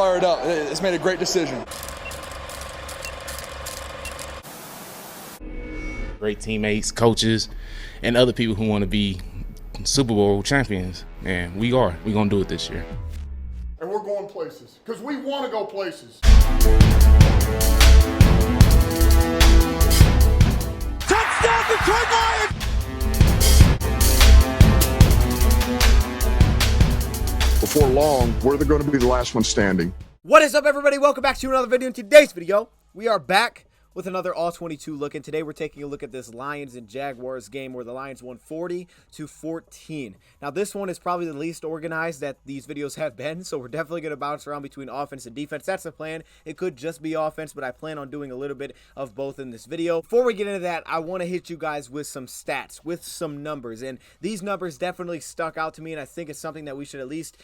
fired up. It's made a great decision. Great teammates, coaches, and other people who want to be Super Bowl champions. And we are. We're going to do it this year. And we're going places because we want to go places. Touchdown, Detroit Lions! Before long, we're going to be the last one standing. What is up, everybody? Welcome back to another video. In today's video, we are back with another All-22 look, and today we're taking a look at this Lions and Jaguars game where the Lions won 40-14. Now, this one is probably the least organized that these videos have been, so we're definitely going to bounce around between offense and defense. That's the plan. It could just be offense, but I plan on doing a little bit of both in this video. Before we get into that, I want to hit you guys with some stats, with some numbers, and these numbers definitely stuck out to me, and I think it's something that we should at least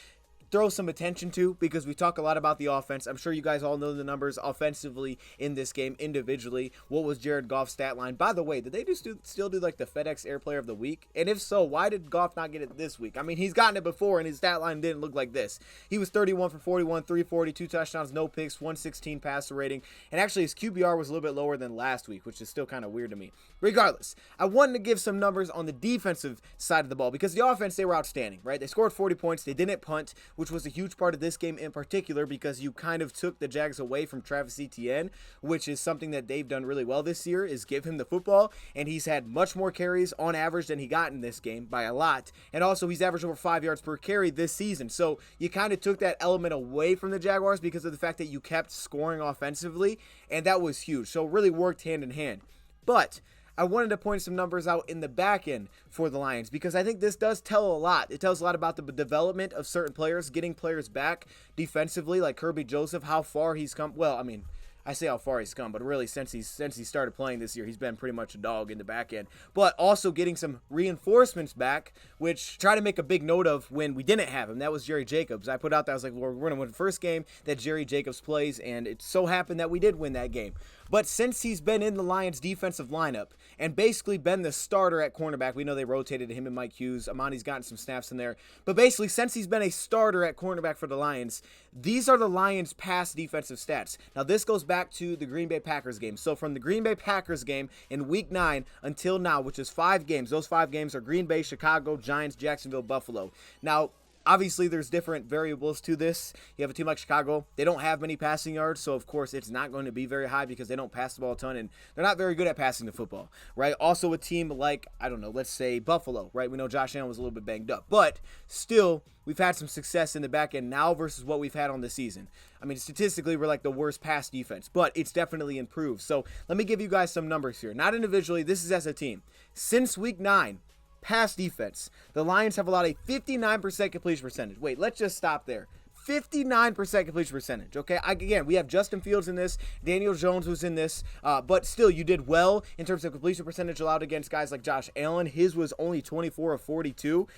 throw some attention to because we talk a lot about the offense. I'm sure you guys all know the numbers offensively in this game individually. What was Jared Goff's stat line? By the way, did they still do like the FedEx Air Player of the Week? And if so, why did Goff not get it this week? I mean, he's gotten it before and his stat line didn't look like this. He was 31 for 41, 340, 2 touchdowns, no picks, 116 passer rating. And actually his QBR was a little bit lower than last week, which is still kind of weird to me. Regardless, I wanted to give some numbers on the defensive side of the ball because the offense, they were outstanding, right? They scored 40 points. They didn't punt, which was a huge part of this game in particular because you kind of took the Jags away from Travis Etienne, which is something that they've done really well this year, is give him the football, and he's had much more carries on average than he got in this game by a lot, and also he's averaged over 5 yards per carry this season, so you kind of took that element away from the Jaguars because of the fact that you kept scoring offensively, and that was huge, so it really worked hand in hand. But I wanted to point some numbers out in the back end for the Lions because I think this does tell a lot. It tells a lot about the development of certain players, getting players back defensively, like Kirby Joseph, how far he's come. Well, I mean, I say how far he's come, but really since he started playing this year, he's been pretty much a dog in the back end. But also getting some reinforcements back, which try to make a big note of when we didn't have him. That was Jerry Jacobs. I put out that I was like, well, we're going to win the first game that Jerry Jacobs plays, and it so happened that we did win that game. But since he's been in the Lions defensive lineup and basically been the starter at cornerback, we know they rotated him and Mike Hughes. Amani's gotten some snaps in there. But basically, since he's been a starter at cornerback for the Lions, these are the Lions' past defensive stats. Now, this goes back to the Green Bay Packers game. So from the Green Bay Packers game in Week 9 until now, which is 5 games, those 5 games are Green Bay, Chicago, Giants, Jacksonville, Buffalo. Now, obviously, there's different variables to this. You have a team like Chicago. They don't have many passing yards, so of course it's not going to be very high because they don't pass the ball a ton, and they're not very good at passing the football, right? Also, a team like, I don't know, let's say Buffalo, right? We know Josh Allen was a little bit banged up, but still, we've had some success in the back end now versus what we've had on the season. I mean, statistically, we're like the worst pass defense, but it's definitely improved. So let me give you guys some numbers here. Not individually, this is as a team. Since Week 9, pass defense, the Lions have allowed a 59% completion percentage. Wait, let's just stop there. 59% completion percentage, okay? Again, we have Justin Fields in this. Daniel Jones was in this. But still, you did well in terms of completion percentage allowed against guys like Josh Allen. His was only 24 of 42.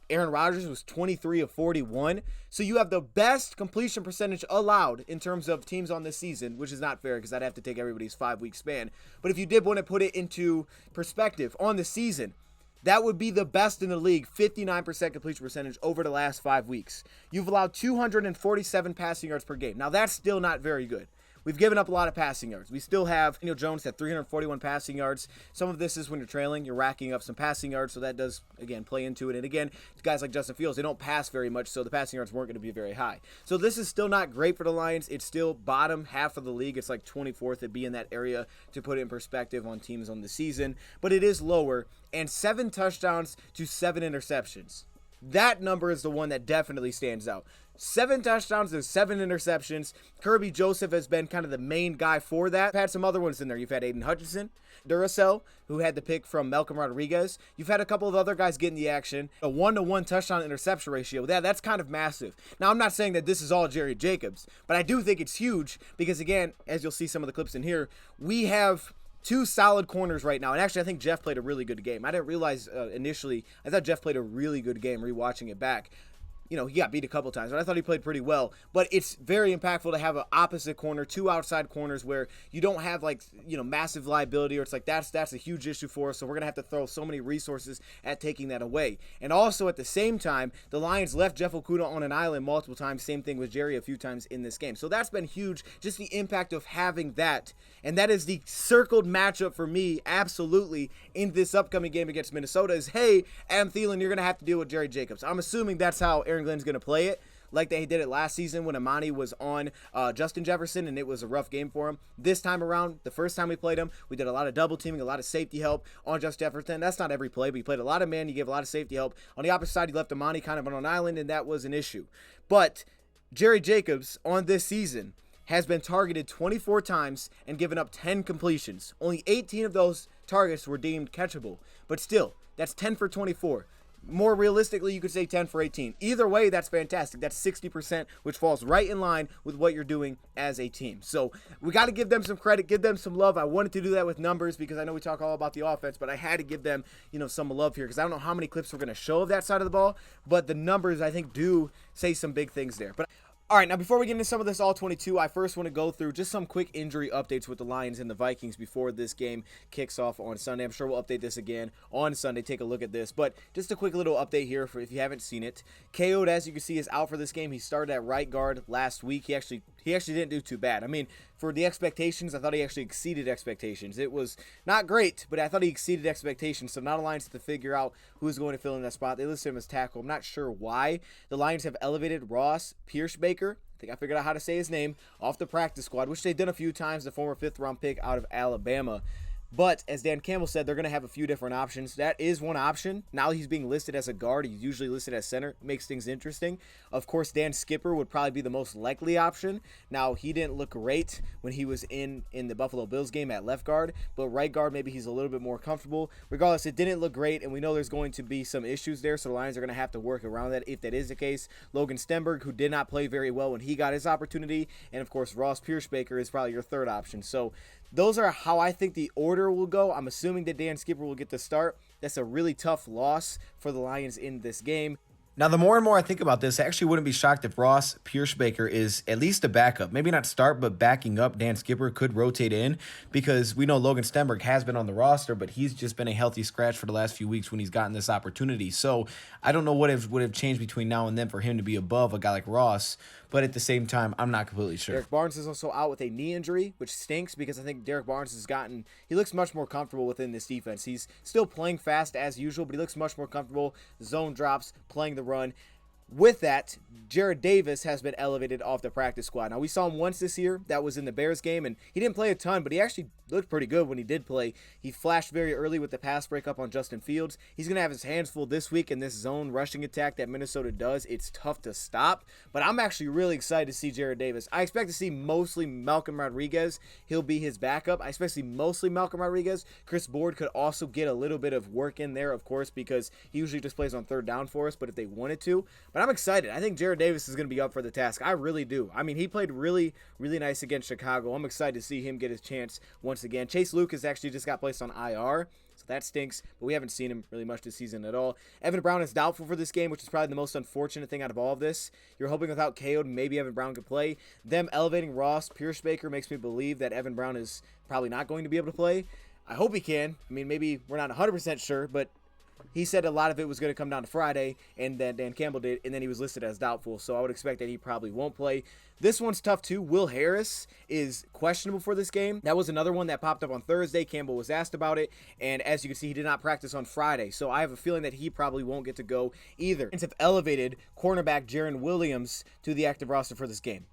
Aaron Rodgers was 23 of 41. So you have the best completion percentage allowed in terms of teams on this season, which is not fair because I'd have to take everybody's 5-week span. But if you did want to put it into perspective on the season, that would be the best in the league, 59% completion percentage over the last 5 weeks. You've allowed 247 passing yards per game. Now, that's still not very good. We've given up a lot of passing yards. We still have Daniel Jones at 341 passing yards. Some of this is when you're trailing, you're racking up some passing yards, so that does, again, play into it. And again, guys like Justin Fields, they don't pass very much, so the passing yards weren't going to be very high. So this is still not great for the Lions. It's still bottom half of the league. It's like 24th. It'd be in that area to put it in perspective on teams on the season. But it is lower, and 7 touchdowns to 7 interceptions. That number is the one that definitely stands out. 7 touchdowns, there's 7 interceptions. Kirby Joseph has been kind of the main guy for that. You've had some other ones in there. You've had Aiden Hutchinson, Duracell, who had the pick from Malcolm Rodriguez. You've had a couple of other guys getting the action. A 1-to-1 touchdown interception ratio. That's kind of massive. Now, I'm not saying that this is all Jerry Jacobs, but I do think it's huge because, again, as you'll see some of the clips in here, we have 2 solid corners right now. And actually, I think Jeff played a really good game. I didn't realize initially, I thought Jeff played a really good game rewatching it back. you know, he got beat a couple times, but I thought he played pretty well. But it's very impactful to have an opposite corner, 2 outside corners where you don't have, like, you know, massive liability, or it's like that's a huge issue for us, so we're going to have to throw so many resources at taking that away. And also at the same time, the Lions left Jeff Okudah on an island multiple times, same thing with Jerry a few times in this game. So that's been huge, just the impact of having that. And that is the circled matchup for me, absolutely, in this upcoming game against Minnesota is, hey, Adam Thielen, you're going to have to deal with Jerry Jacobs. I'm assuming that's how Aaron Glenn's going to play it, like they did it last season when Amani was on Justin Jefferson, and it was a rough game for him. This time around, the first time we played him, we did a lot of double teaming, a lot of safety help on Justin Jefferson. That's not every play, but he played a lot of man. He gave a lot of safety help. On the opposite side, he left Amani kind of on an island, and that was an issue. But Jerry Jacobs on this season has been targeted 24 times and given up 10 completions. Only 18 of those targets were deemed catchable, but still, that's 10 for 24. More realistically, you could say 10 for 18. Either way, that's fantastic. That's 60%, which falls right in line with what you're doing as a team. So we got to give them some credit, give them some love. I wanted to do that with numbers because I know we talk all about the offense, but I had to give them, you know, some love here because I don't know how many clips we're going to show of that side of the ball, but the numbers, I think, do say some big things there. But all right, now before we get into some of this All-22, I first want to go through just some quick injury updates with the Lions and the Vikings before this game kicks off on Sunday. I'm sure we'll update this again on Sunday. Take a look at this. But just a quick little update here for if you haven't seen it. KO'd, as you can see, is out for this game. He started at right guard last week. He actually didn't do too bad. I mean, for the expectations, I thought he actually exceeded expectations. It was not great, but I thought he exceeded expectations. So now the Lions have to figure out who's going to fill in that spot. They listed him as tackle. I'm not sure why. The Lions have elevated Ross Pierschbaker, I think I figured out how to say his name, off the practice squad, which they've done a few times, the former 5th-round pick out of Alabama. But as Dan Campbell said, they're going to have a few different options. That is one option. Now he's being listed as a guard. He's usually listed as center. Makes things interesting. Of course, Dan Skipper would probably be the most likely option. Now, he didn't look great when he was in the Buffalo Bills game at left guard. But right guard, maybe he's a little bit more comfortable. Regardless, it didn't look great, and we know there's going to be some issues there. So the Lions are going to have to work around that if that is the case. Logan Stenberg, who did not play very well when he got his opportunity. And, of course, Ross Pierschbaker is probably your third option. So those are how I think the order will go. I'm assuming that Dan Skipper will get the start. That's a really tough loss for the Lions in this game. Now, the more and more I think about this, I actually wouldn't be shocked if Ross Pierschbaker is at least a backup. Maybe not start, but backing up. Dan Skipper could rotate in because we know Logan Stenberg has been on the roster, but he's just been a healthy scratch for the last few weeks when he's gotten this opportunity. So I don't know what would have changed between now and then for him to be above a guy like Ross, but at the same time, I'm not completely sure. Derek Barnes is also out with a knee injury, which stinks because I think Derek Barnes he looks much more comfortable within this defense. He's still playing fast as usual, but he looks much more comfortable. Zone drops, playing the run. With that, Jared Davis has been elevated off the practice squad. Now, we saw him once this year. That was in the Bears game, and he didn't play a ton, but he actually looked pretty good when he did play. He flashed very early with the pass breakup on Justin Fields. He's going to have his hands full this week in this zone rushing attack that Minnesota does. It's tough to stop, but I'm actually really excited to see Jared Davis. I expect to see mostly Malcolm Rodriguez. He'll be his backup. I expect to see mostly Malcolm Rodriguez. Chris Board could also get a little bit of work in there, of course, because he usually just plays on third down for us, but if they wanted to. But I'm excited. I think Jared Davis is going to be up for the task. I really do. I mean, he played really, really nice against Chicago. I'm excited to see him get his chance once again. Chase Lucas actually just got placed on IR, so that stinks, but we haven't seen him really much this season at all. Evan Brown is doubtful for this game, which is probably the most unfortunate thing out of all of this. You're hoping without KO'd, maybe Evan Brown could play. Them elevating Ross Pierschbaker makes me believe that Evan Brown is probably not going to be able to play. I hope he can. I mean, maybe we're not 100% sure, but he said a lot of it was going to come down to Friday, and then Dan Campbell did, and then he was listed as doubtful, so I would expect that he probably won't play. This one's tough too. Will Harris is questionable for this game. That was another one that popped up on Thursday. Campbell was asked about it, and as you can see, he did not practice on Friday, so I have a feeling that he probably won't get to go either. Lions have elevated cornerback Jaron Williams to the active roster for this game.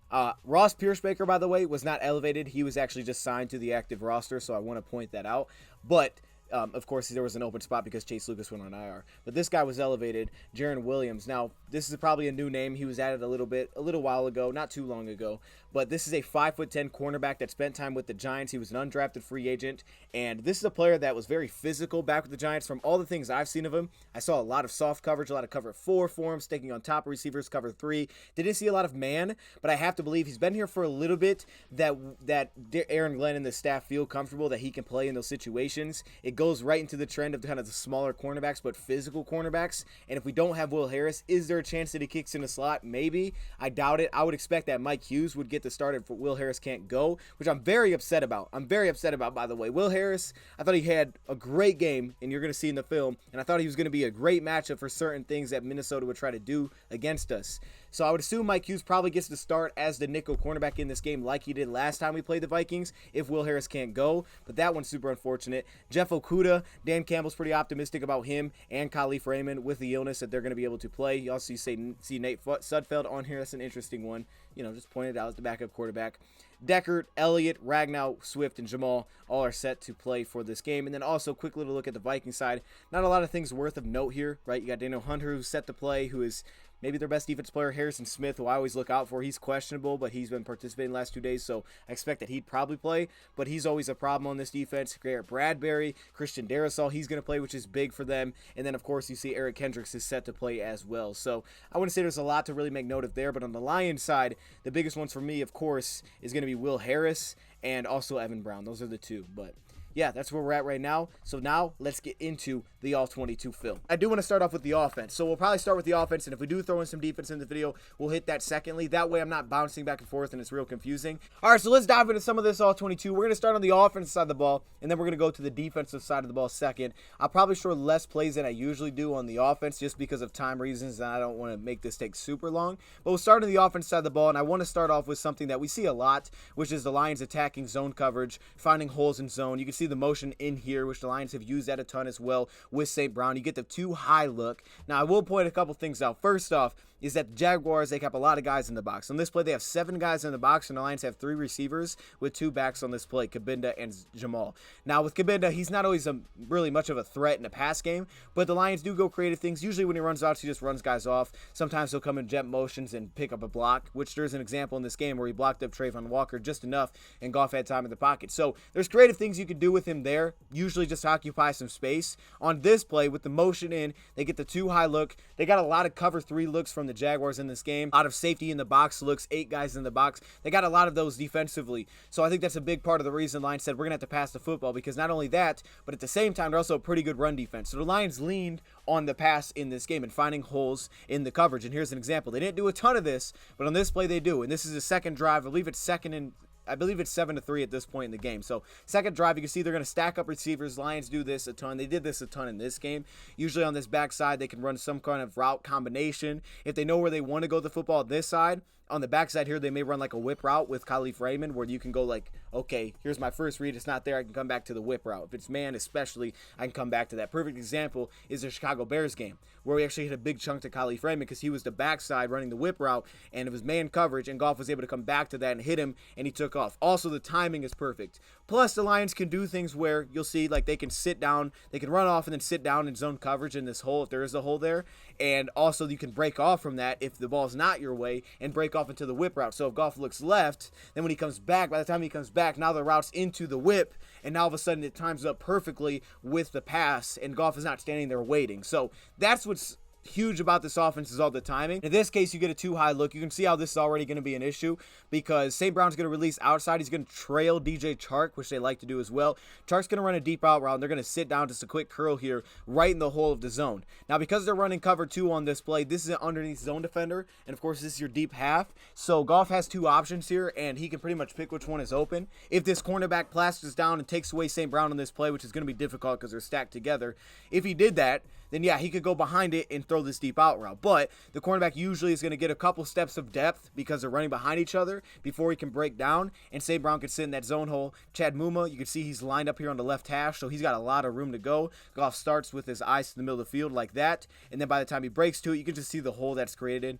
Ross Pierschbaker, by the way, was not elevated. He was actually just signed to the active roster, so I want to point that out, but of course, there was an open spot because Chase Lucas went on IR. But this guy was elevated, Jaron Williams. Now, this is probably a new name. He was added a little while ago, not too long ago. But this is a 5'10" cornerback that spent time with the Giants. He was an undrafted free agent. And this is a player that was very physical back with the Giants. From all the things I've seen of him, I saw a lot of soft coverage, a lot of cover 4 for him, sticking on top receivers, cover 3. Didn't see a lot of man, but I have to believe he's been here for a little bit, that Aaron Glenn and the staff feel comfortable that he can play in those situations. It goes right into the trend of kind of the smaller cornerbacks, but physical cornerbacks. And if we don't have Will Harris, is there a chance that he kicks in a slot? Maybe. I doubt it. I would expect that Mike Hughes would get the start if Will Harris can't go, which I'm very upset about. I'm very upset about, by the way. Will Harris, I thought he had a great game, and you're going to see in the film, and I thought he was going to be a great matchup for certain things that Minnesota would try to do against us. So I would assume Mike Hughes probably gets to start as the nickel cornerback in this game like he did last time we played the Vikings if Will Harris can't go, but that one's super unfortunate. Jeff Okudah, Dan Campbell's pretty optimistic about him and Khalif Raymond with the illness that they're going to be able to play. You also see Nate Sudfeld on here. That's an interesting one. You know, just pointed out as the backup quarterback. Deckard, Elliott, Ragnow, Swift, and Jamal all are set to play for this game. And then also, quick little look at the Viking side. Not a lot of things worth of note here, right? You got Daniel Hunter, who's set to play, who is maybe their best defense player. Harrison Smith, who I always look out for. He's questionable, but he's been participating the last 2 days, so I expect that he'd probably play. But he's always a problem on this defense. Garrett Bradbury, Christian Darrisaw, he's going to play, which is big for them. And then, of course, you see Eric Kendricks is set to play as well. So I wouldn't say there's a lot to really make note of there. But on the Lions side, the biggest ones for me, of course, is going to be Will Harris and also Evan Brown. Those are the two. But yeah, that's where we're at right now. So now let's get into the All-22 film. I do want to start off with the offense. So we'll probably start with the offense, and if we do throw in some defense in the video, we'll hit that secondly. That way I'm not bouncing back and forth and it's real confusing. All right, so let's dive into some of this All-22. We're going to start on the offensive side of the ball, and then we're going to go to the defensive side of the ball second. I'll probably show less plays than I usually do on the offense just because of time reasons, and I don't want to make this take super long. But we'll start on the offense side of the ball, and I want to start off with something that we see a lot, which is the Lions attacking zone coverage, finding holes in zone. You can see the motion in here, which the Lions have used that a ton as well with St. Brown. You get the too high look. Now, I will point a couple things out. First off, is that the Jaguars, they kept a lot of guys in the box. On this play, they have 7 guys in the box, and the Lions have 3 receivers with 2 backs on this play, Kabinda and Jamal. Now, with Kabinda, he's not always really much of a threat in a pass game, but the Lions do go creative things. Usually when he runs out, he just runs guys off. Sometimes he'll come in jet motions and pick up a block, which there's an example in this game where he blocked up Trayvon Walker just enough, and Goff had time in the pocket. So there's creative things you can do with him there, usually just occupy some space. On this play, with the motion in, they get the too high look. They got a lot of cover 3 looks from the Jaguars in this game. A lot of safety in the box looks, 8 guys in the box. They got a lot of those defensively. So I think that's a big part of the reason Lions said we're going to have to pass the football, because not only that, but at the same time, they're also a pretty good run defense. So the Lions leaned on the pass in this game and finding holes in the coverage. And here's an example. They didn't do a ton of this, but on this play they do. And this is a second drive. I believe it's 7-3 at this point in the game. So second drive, you can see they're going to stack up receivers. Lions do this a ton. They did this a ton in this game. Usually on this backside, they can run some kind of route combination. If they know where they want to go the football this side, on the backside here, they may run like a whip route with Khalif Raymond, where you can go like, okay, here's my first read. It's not there. I can come back to the whip route. If it's man especially, I can come back to that. Perfect example is the Chicago Bears game, where we actually hit a big chunk to Khalif Raymond because he was the backside running the whip route, and it was man coverage, and Goff was able to come back to that and hit him, and he took off. Also, the timing is perfect. Plus, the Lions can do things where you'll see like they can sit down, they can run off and then sit down in zone coverage in this hole if there is a hole there, and also you can break off from that if the ball's not your way and break off into the whip route. So if Goff looks left, then when he comes back, by the time he comes back, now the route's into the whip, and now all of a sudden it times up perfectly with the pass, and Goff is not standing there waiting. So that's what's huge about this offense, is all the timing. In this case, you get a too high look. You can see how this is already going to be an issue because St. Brown's going to release outside. He's going to trail DJ Chark, which they like to do as well. Chark's going to run a deep out route, and they're going to sit down just a quick curl here right in the hole of the zone. Now, because they're running cover 2 on this play, this is an underneath zone defender, and of course, this is your deep half. So Goff has 2 options here, and he can pretty much pick which one is open. If this cornerback plasters down and takes away St. Brown on this play, which is going to be difficult because they're stacked together, if he did that, then yeah, he could go behind it and throw this deep out route. But the cornerback usually is going to get a couple steps of depth because they're running behind each other before he can break down, and St. Brown can sit in that zone hole. Chad Muma, you can see he's lined up here on the left hash, so he's got a lot of room to go. Goff starts with his eyes to the middle of the field like that, and then by the time he breaks to it, you can just see the hole that's created,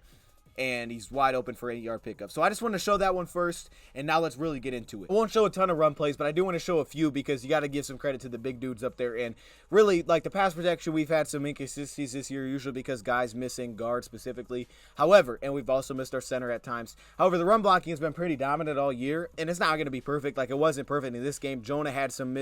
and he's wide open for 8-yard pickup. So I just want to show that one first, and now let's really get into it. I won't show a ton of run plays, but I do want to show a few because you got to give some credit to the big dudes up there. And really, like the pass protection, we've had some inconsistencies this year, usually because guys missing guard specifically. However, and we've also missed our center at times. However, the run blocking has been pretty dominant all year, and it's not going to be perfect. Like it wasn't perfect in this game. Jonah had some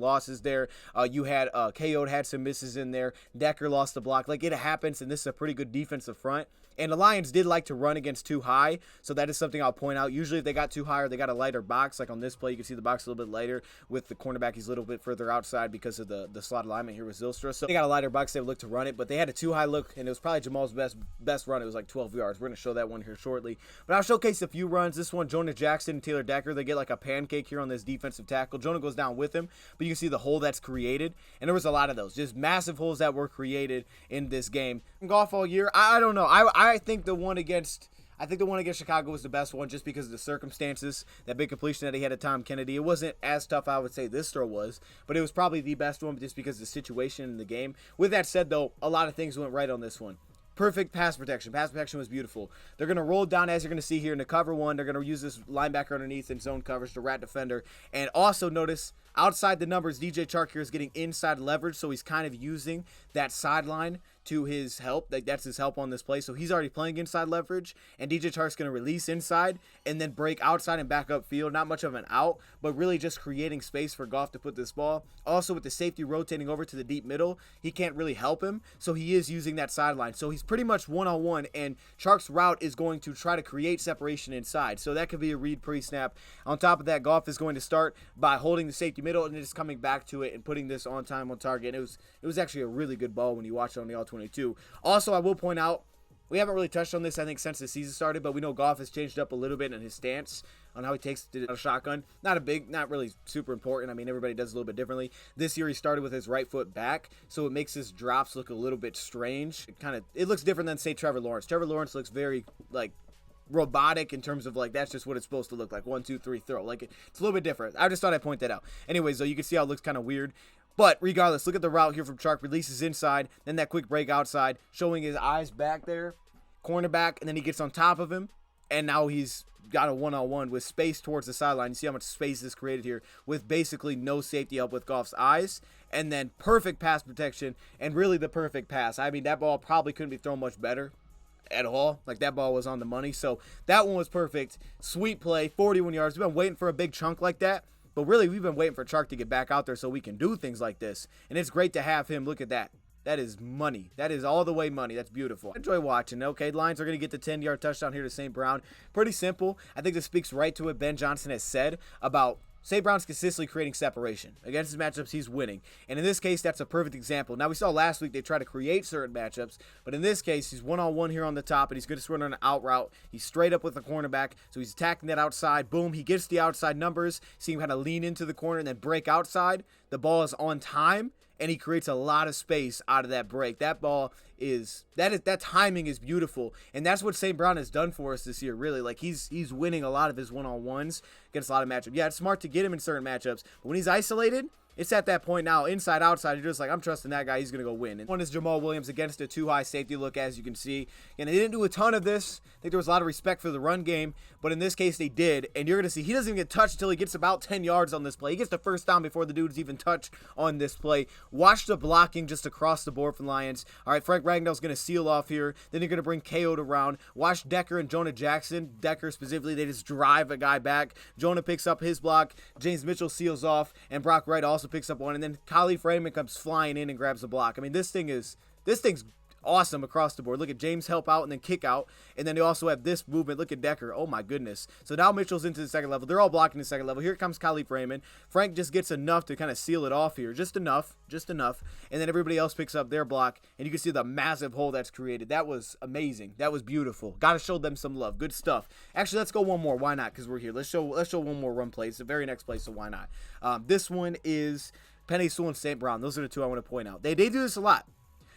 losses there. You had KO had some misses in there. Decker lost the block. Like it happens, and this is a pretty good defensive front. And the Lions did like to run against too high, so that is something I'll point out. Usually if they got too high or they got a lighter box, like on this play, you can see the box a little bit lighter with the cornerback. He's a little bit further outside because of the slot alignment here with Zylstra. So they got a lighter box. They would look to run it, but they had a too high look, and it was probably Jamal's best run. It was like 12 yards. We're going to show that one here shortly. But I'll showcase a few runs. This one, Jonah Jackson and Taylor Decker, they get like a pancake here on this defensive tackle. Jonah goes down with him, but you can see the hole that's created, and there was a lot of those. Just massive holes that were created in this game. Goff all year, I don't know. I think the one against Chicago was the best one just because of the circumstances. That big completion that he had to Tom Kennedy, it wasn't as tough, I would say, this throw was, but it was probably the best one just because of the situation in the game. With that said, though, a lot of things went right on this one. Perfect pass protection. Pass protection was beautiful. They're going to roll down, as you're going to see here, in the cover one. They're going to use this linebacker underneath in zone coverage, the rat defender. And also notice, outside the numbers, DJ Chark here is getting inside leverage, so he's kind of using that sideline to his help. That's his help on this play. So he's already playing inside leverage, and DJ Chark's going to release inside and then break outside and back up field. Not much of an out, but really just creating space for Goff to put this ball. Also, with the safety rotating over to the deep middle, he can't really help him, so he is using that sideline. So he's pretty much one-on-one, and Chark's route is going to try to create separation inside. So that could be a read pre-snap. On top of that, Goff is going to start by holding the safety middle and just coming back to it and putting this on time, on target. And it was actually a really good ball when you watch it on the All-22. Also, I will point out, we haven't really touched on this, I think, since the season started, but we know Goff has changed up a little bit in his stance on how he takes a shotgun. Not really super important. I mean, everybody does a little bit differently. This year he started with his right foot back, so it makes his drops look a little bit strange. It looks different than, say, Trevor Lawrence. Trevor Lawrence looks very, like, robotic in terms of, like, that's just what it's supposed to look like. 1, 2, 3, throw. Like, it's a little bit different. I just thought I'd point that out. Anyways, though, you can see how it looks kind of weird. But regardless, look at the route here from Chark. Releases inside, then that quick break outside, showing his eyes back there, cornerback, and then he gets on top of him, and now he's got a one-on-one with space towards the sideline. You see how much space is created here with basically no safety help with Goff's eyes, and then perfect pass protection, and really the perfect pass. I mean, that ball probably couldn't be thrown much better at all. Like, that ball was on the money, so that one was perfect. Sweet play, 41 yards. We've been waiting for a big chunk like that. But really, we've been waiting for Chark to get back out there so we can do things like this. And it's great to have him. Look at that. That is money. That is all the way money. That's beautiful. I enjoy watching. Okay, Lions are going to get the 10-yard touchdown here to St. Brown. Pretty simple. I think this speaks right to what Ben Johnson has said about St. Brown's consistently creating separation. Against his matchups, he's winning. And in this case, that's a perfect example. Now, we saw last week they try to create certain matchups, but in this case, he's one-on-one here on the top, and he's going to run on an out route. He's straight up with the cornerback, so he's attacking that outside. Boom, he gets the outside numbers. See him kind of lean into the corner and then break outside. The ball is on time, and he creates a lot of space out of that break. That ball that timing is beautiful, and that's what St. Brown has done for us this year, really. Like, he's winning a lot of his one-on-ones against a lot of matchups. Yeah, it's smart to get him in certain matchups, but when he's isolated, it's at that point now, inside, outside, you're just like, I'm trusting that guy. He's going to go win. And one is Jamal Williams against a too-high safety look, as you can see. And they didn't do a ton of this. I think there was a lot of respect for the run game, but in this case, they did. And you're going to see he doesn't even get touched until he gets about 10 yards on this play. He gets the first down before the dude's even touched on this play. Watch the blocking just across the board from Lions. All right, Frank Ragnall's going to seal off here. Then you're going to bring KO'd around. Watch Decker and Jonah Jackson. Decker specifically, they just drive a guy back. Jonah picks up his block. James Mitchell seals off, and Brock Wright also picks up one. And then Khalif Raymond comes flying in and grabs the block. I mean, this thing's awesome across the board. Look at James help out and then kick out. And then they also have this movement. Look at Decker. Oh, my goodness. So now Mitchell's into the second level. They're all blocking the second level. Here comes Khalif Raymond. Frank just gets enough to kind of seal it off here. Just enough. And then everybody else picks up their block. And you can see the massive hole that's created. That was amazing. That was beautiful. Got to show them some love. Good stuff. Actually, let's go one more. Why not? Because we're here. Let's show one more run play. It's the very next play, so why not? This one is Penei Sewell and St. Brown. Those are the two I want to point out. They do this a lot.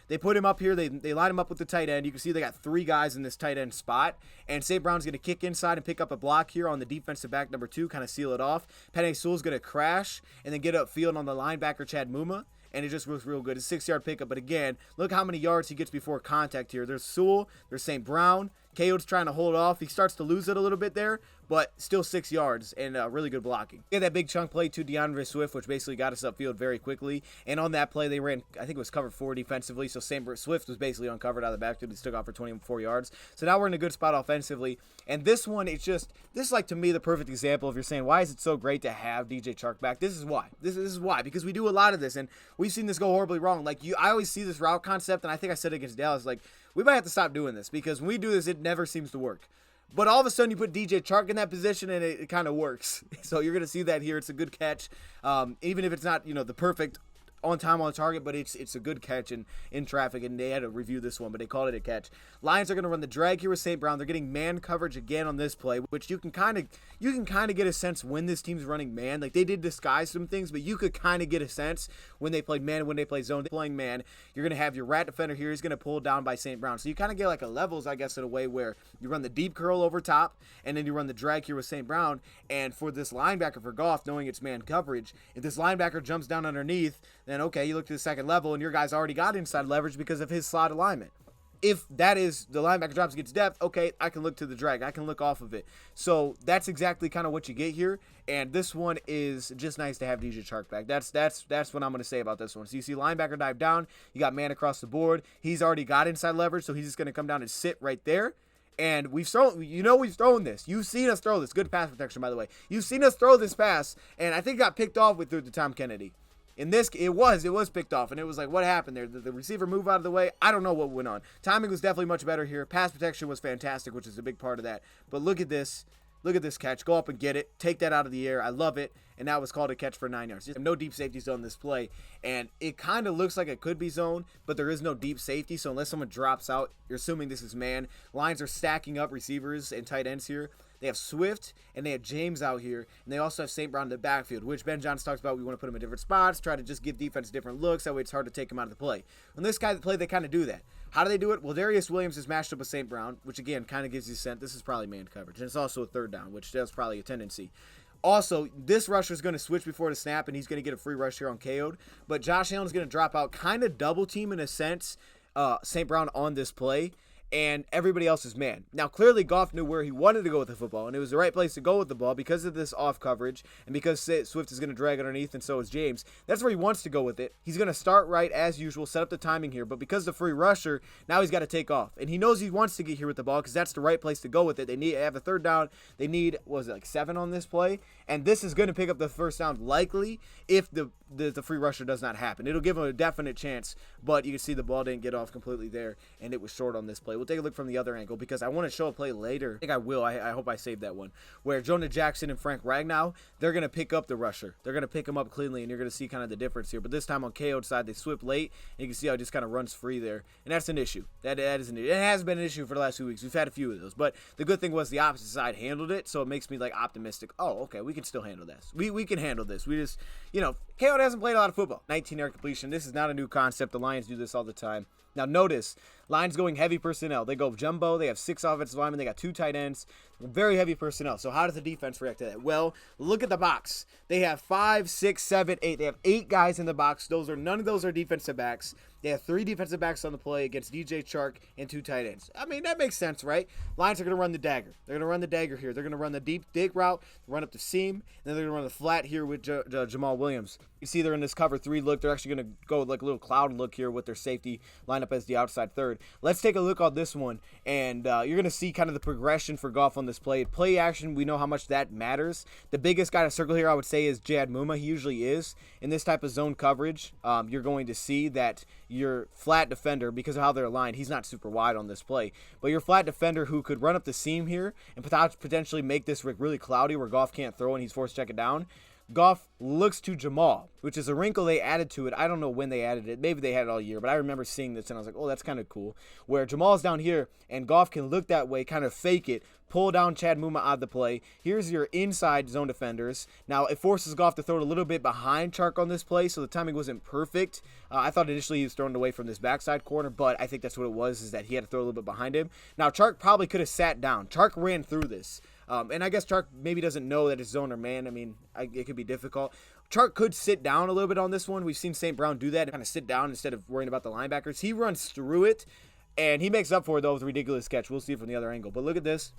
They put him up here. They line him up with the tight end. You can see they got 3 guys in this tight end spot. And St. Brown's going to kick inside and pick up a block here on the defensive back number 2, kind of seal it off. Penei Sewell's going to crash and then get upfield on the linebacker Chad Muma. And it just looks real good. It's a 6-yard pickup. But again, look how many yards he gets before contact here. There's Sewell. There's St. Brown. KO's trying to hold off. He starts to lose it a little bit there, but still 6 yards and really good blocking. He had that big chunk play to DeAndre Swift, which basically got us upfield very quickly. And on that play, they ran, I think it was cover 4 defensively, so Swift was basically uncovered out of the backfield. He took off for 24 yards. So now we're in a good spot offensively. And this one, this is like, to me, the perfect example if you're saying, why is it so great to have DJ Chark back? This is why. This is why. Because we do a lot of this, and we've seen this go horribly wrong. Like, I always see this route concept, and I think I said it against Dallas, like, We might have to stop doing this because when we do this, it never seems to work. But all of a sudden, you put DJ Chark in that position, and it kind of works. So you're going to see that here. It's a good catch. Even if it's not, the perfect on time, on target, but it's a good catch in traffic, and they had to review this one, but they called it a catch. Lions are going to run the drag here with St. Brown. They're getting man coverage again on this play, which you can kind of get a sense when this team's running man. Like, they did disguise some things, but you could kind of get a sense when they played man and when they play zone. Playing man, you're going to have your rat defender here. He's going to pull down by St. Brown. So you kind of get like a levels, I guess, in a way where you run the deep curl over top, and then you run the drag here with St. Brown. And for this linebacker, for Goff, knowing it's man coverage, if this linebacker jumps down underneath, then okay, you look to the second level, and your guy's already got inside leverage because of his slot alignment. If that is the linebacker drops and gets depth, okay, I can look to the drag. I can look off of it. So that's exactly kind of what you get here. And this one is just nice to have DJ Chark back. That's what I'm going to say about this one. So you see linebacker dive down. You got man across the board. He's already got inside leverage, so he's just going to come down and sit right there. And we've thrown this. You've seen us throw this. Good pass protection, by the way. You've seen us throw this pass, and I think it got picked off with the Tom Kennedy. In this, it was picked off, and it was like, what happened there? Did the receiver move out of the way? I don't know what went on. Timing was definitely much better here. Pass protection was fantastic, which is a big part of that. But look at this. Look at this catch. Go up and get it. Take that out of the air. I love it. And that was called a catch for 9 yards. No deep safeties on this play. And it kind of looks like it could be zone, but there is no deep safety. So unless someone drops out, you're assuming this is man. Lions are stacking up receivers and tight ends here. They have Swift, and they have James out here, and they also have St. Brown in the backfield, which Ben Johnson talks about. We want to put him in different spots, try to just give defense different looks. That way it's hard to take him out of the play. On this guy, the play, they kind of do that. How do they do it? Well, Darius Williams is matched up with St. Brown, which, again, kind of gives you a sense. This is probably man coverage, and it's also a third down, which that's probably a tendency. Also, this rusher is going to switch before the snap, and he's going to get a free rush here on KO'd. But Josh Allen is going to drop out, kind of double team in a sense, St. Brown on this play. And everybody else is man. Now, clearly, Goff knew where he wanted to go with the football, and it was the right place to go with the ball because of this off coverage and because Swift is going to drag underneath, and so is James. That's where he wants to go with it. He's going to start right as usual, set up the timing here, but because the free rusher, now he's got to take off. And he knows he wants to get here with the ball because that's the right place to go with it. They have a third down. They need, like 7 on this play? And this is going to pick up the first down likely if the free rusher does not happen. It'll give him a definite chance, but you can see the ball didn't get off completely there, and it was short on this play. We'll take a look from the other angle because I want to show a play later. I think I will. I hope I saved that one. Where Jonah Jackson and Frank Ragnow, they're going to pick up the rusher. They're going to pick him up cleanly, and you're going to see kind of the difference here. But this time on KO'd side, they sweep late, and you can see how it just kind of runs free there. And that's an issue. That is an issue. It has been an issue for the last few weeks. We've had a few of those. But the good thing was the opposite side handled it, so it makes me like optimistic. Oh, okay, we can still handle this. We can handle this. We just, KO hasn't played a lot of football. 19-yard completion. This is not a new concept. The Lions do this all the time. Now notice, Lions going heavy personnel. They go jumbo. They have 6 offensive linemen. They got 2 tight ends. Very heavy personnel. So how does the defense react to that? Well, look at the box. They have 5, 6, 7, 8. They have 8 guys in the box. None of those are defensive backs. They have 3 defensive backs on the play against DJ Chark and 2 tight ends. I mean, that makes sense, right? Lions are going to run the dagger. They're going to run the dagger here. They're going to run the deep dig route, run up the seam, and then they're going to run the flat here with Jamal Williams. You see they're in this cover 3 look. They're actually going to go with like a little cloud look here with their safety lined up as the outside third. Let's take a look on this one, and you're going to see kind of the progression for Goff on this play. Play action, we know how much that matters. The biggest guy to circle here, I would say, is Jad Muma. He usually is. In this type of zone coverage, you're going to see that your flat defender, because of how they're aligned, he's not super wide on this play, but your flat defender who could run up the seam here and potentially make this really cloudy where Goff can't throw and he's forced to check it down. Goff looks to Jamal, which is a wrinkle they added to it. I don't know when they added it. Maybe they had it all year, but I remember seeing this and I was like, oh, that's kind of cool. Where Jamal's down here and Goff can look that way, kind of fake it, pull down Chad Muma out of the play. Here's your inside zone defenders. Now, it forces Goff to throw it a little bit behind Chark on this play, so the timing wasn't perfect. I thought initially he was throwing away from this backside corner, but I think that's what it was, is that he had to throw a little bit behind him. Now, Chark probably could have sat down. Chark ran through this. And I guess Chark maybe doesn't know that it's zone or man. I mean, it could be difficult. Chark could sit down a little bit on this one. We've seen St. Brown do that and kind of sit down instead of worrying about the linebackers. He runs through it, and he makes up for it, though, with a ridiculous catch. We'll see it from the other angle. But look at this.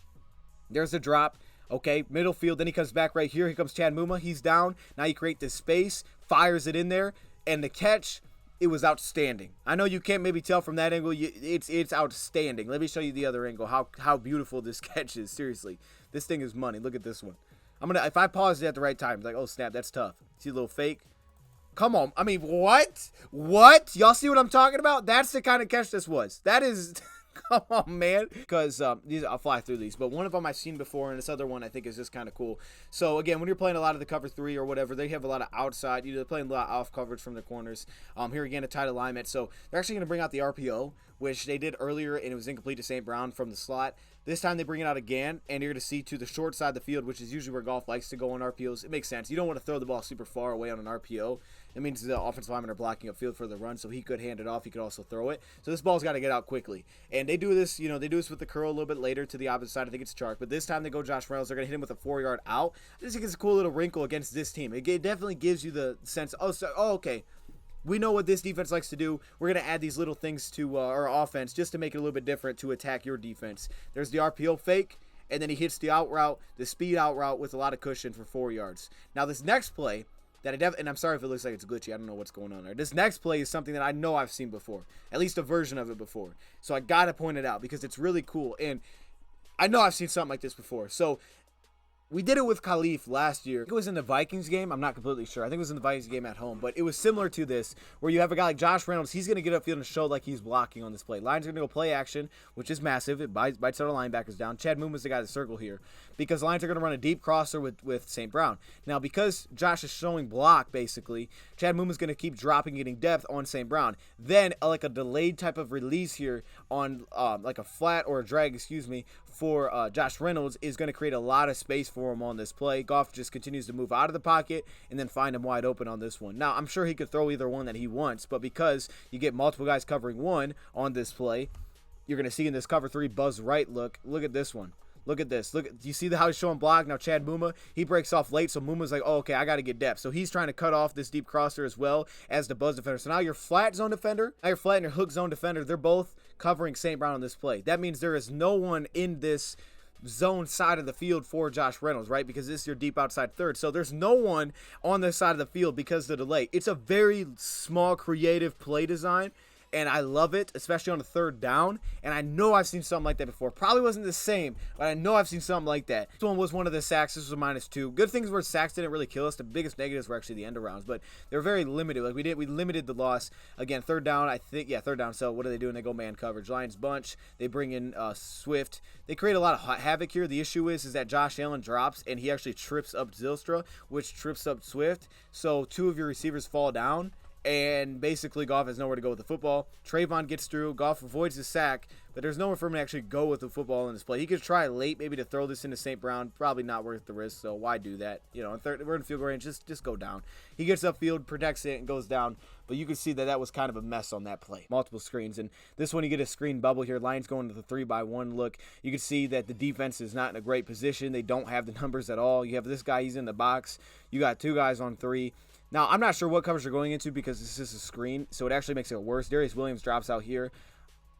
There's the drop. Okay, middle field. Then he comes back right here. Here comes Chad Muma. He's down. Now you create this space, fires it in there, and the catch, it was outstanding. I know you can't maybe tell from that angle. It's outstanding. Let me show you the other angle, how beautiful this catch is. Seriously, this thing is money. Look at this one. If I pause it at the right time, it's like, oh snap, that's tough. See a little fake? Come on. I mean, what? Y'all see what I'm talking about? That's the kind of catch this was. That is Come on, man. Because these, I'll fly through these. But one of them I've seen before, and this other one I think is just kind of cool. So, again, when you're playing a lot of the cover 3 or whatever, they have a lot of outside. They're playing a lot of off coverage from the corners. Here again, a tight alignment. So, they're actually going to bring out the RPO, which they did earlier, and it was incomplete to St. Brown from the slot. This time they bring it out again, and you're going to see to the short side of the field, which is usually where Goff likes to go on RPOs. It makes sense. You don't want to throw the ball super far away on an RPO. It means the offensive linemen are blocking upfield for the run, so he could hand it off. He could also throw it. So this ball's got to get out quickly. And they do this, they do this with the curl a little bit later to the opposite side. I think it's Chark. But this time they go Josh Reynolds. They're going to hit him with a 4-yard out. I just think it's a cool little wrinkle against this team. It definitely gives you the sense, okay. We know what this defense likes to do. We're going to add these little things to our offense just to make it a little bit different to attack your defense. There's the RPO fake, and then he hits the out route, the speed out route with a lot of cushion for 4 yards. Now, this next play, and I'm sorry if it looks like it's glitchy. I don't know what's going on there. This next play is something that I know I've seen before, at least a version of it before. So I got to point it out because it's really cool. And I know I've seen something like this before. So we did it with Khalif last year. It was in the Vikings game. I'm not completely sure. I think it was in the Vikings game at home. But it was similar to this, where you have a guy like Josh Reynolds. He's going to get upfield and show like he's blocking on this play. Lions are going to go play action, which is massive. It bites our linebackers down. Chad Muma's the guy to circle here, because Lions are going to run a deep crosser with St. Brown. Now, because Josh is showing block, basically, Chad Muma's going to keep dropping, getting depth on St. Brown. Then, like a delayed type of release here on like a flat or a drag, for Josh Reynolds is going to create a lot of space for him on this play. Goff just continues to move out of the pocket and then find him wide open on this one. Now, I'm sure he could throw either one that he wants, but because you get multiple guys covering one on this play, you're going to see in this cover 3 buzz right look. Look at this one. Look at this. Do you see how he's showing block? Now, Chad Muma, he breaks off late, so Muma's like, oh, okay, I got to get depth. So he's trying to cut off this deep crosser as well as the buzz defender. So now your flat zone defender, now your flat and your hook zone defender, they're both covering St. Brown on this play. That means there is no one in this zone side of the field for Josh Reynolds, right? Because this is your deep outside third. So there's no one on this side of the field because of the delay. It's a very small, creative play design, and I love it, especially on the third down. And I know I've seen something like that before. Probably wasn't the same, but I know I've seen something like that. This one was one of the sacks. This was a -2. Good things were sacks didn't really kill us. The biggest negatives were actually the end arounds, but they're very limited. Like we limited the loss. Again, third down, I think. Yeah, third down. So what do they do when they go man coverage? Lions bunch. They bring in Swift. They create a lot of havoc here. The issue is that Josh Allen drops, and he actually trips up Zylstra, which trips up Swift. So 2 of your receivers fall down. And basically, Goff has nowhere to go with the football. Trayvon gets through. Goff avoids the sack, but there's nowhere for him to actually go with the football in this play. He could try late, maybe to throw this into St. Brown. Probably not worth the risk, so why do that? We're in field goal range. Just go down. He gets upfield, protects it, and goes down. But you can see that was kind of a mess on that play. Multiple screens. And this one, you get a screen bubble here. Lions going to the 3-by-1 look. You can see that the defense is not in a great position. They don't have the numbers at all. You have this guy, he's in the box. You got 2 guys on 3. Now, I'm not sure what coverage they're going into because this is a screen, so it actually makes it worse. Darius Williams drops out here.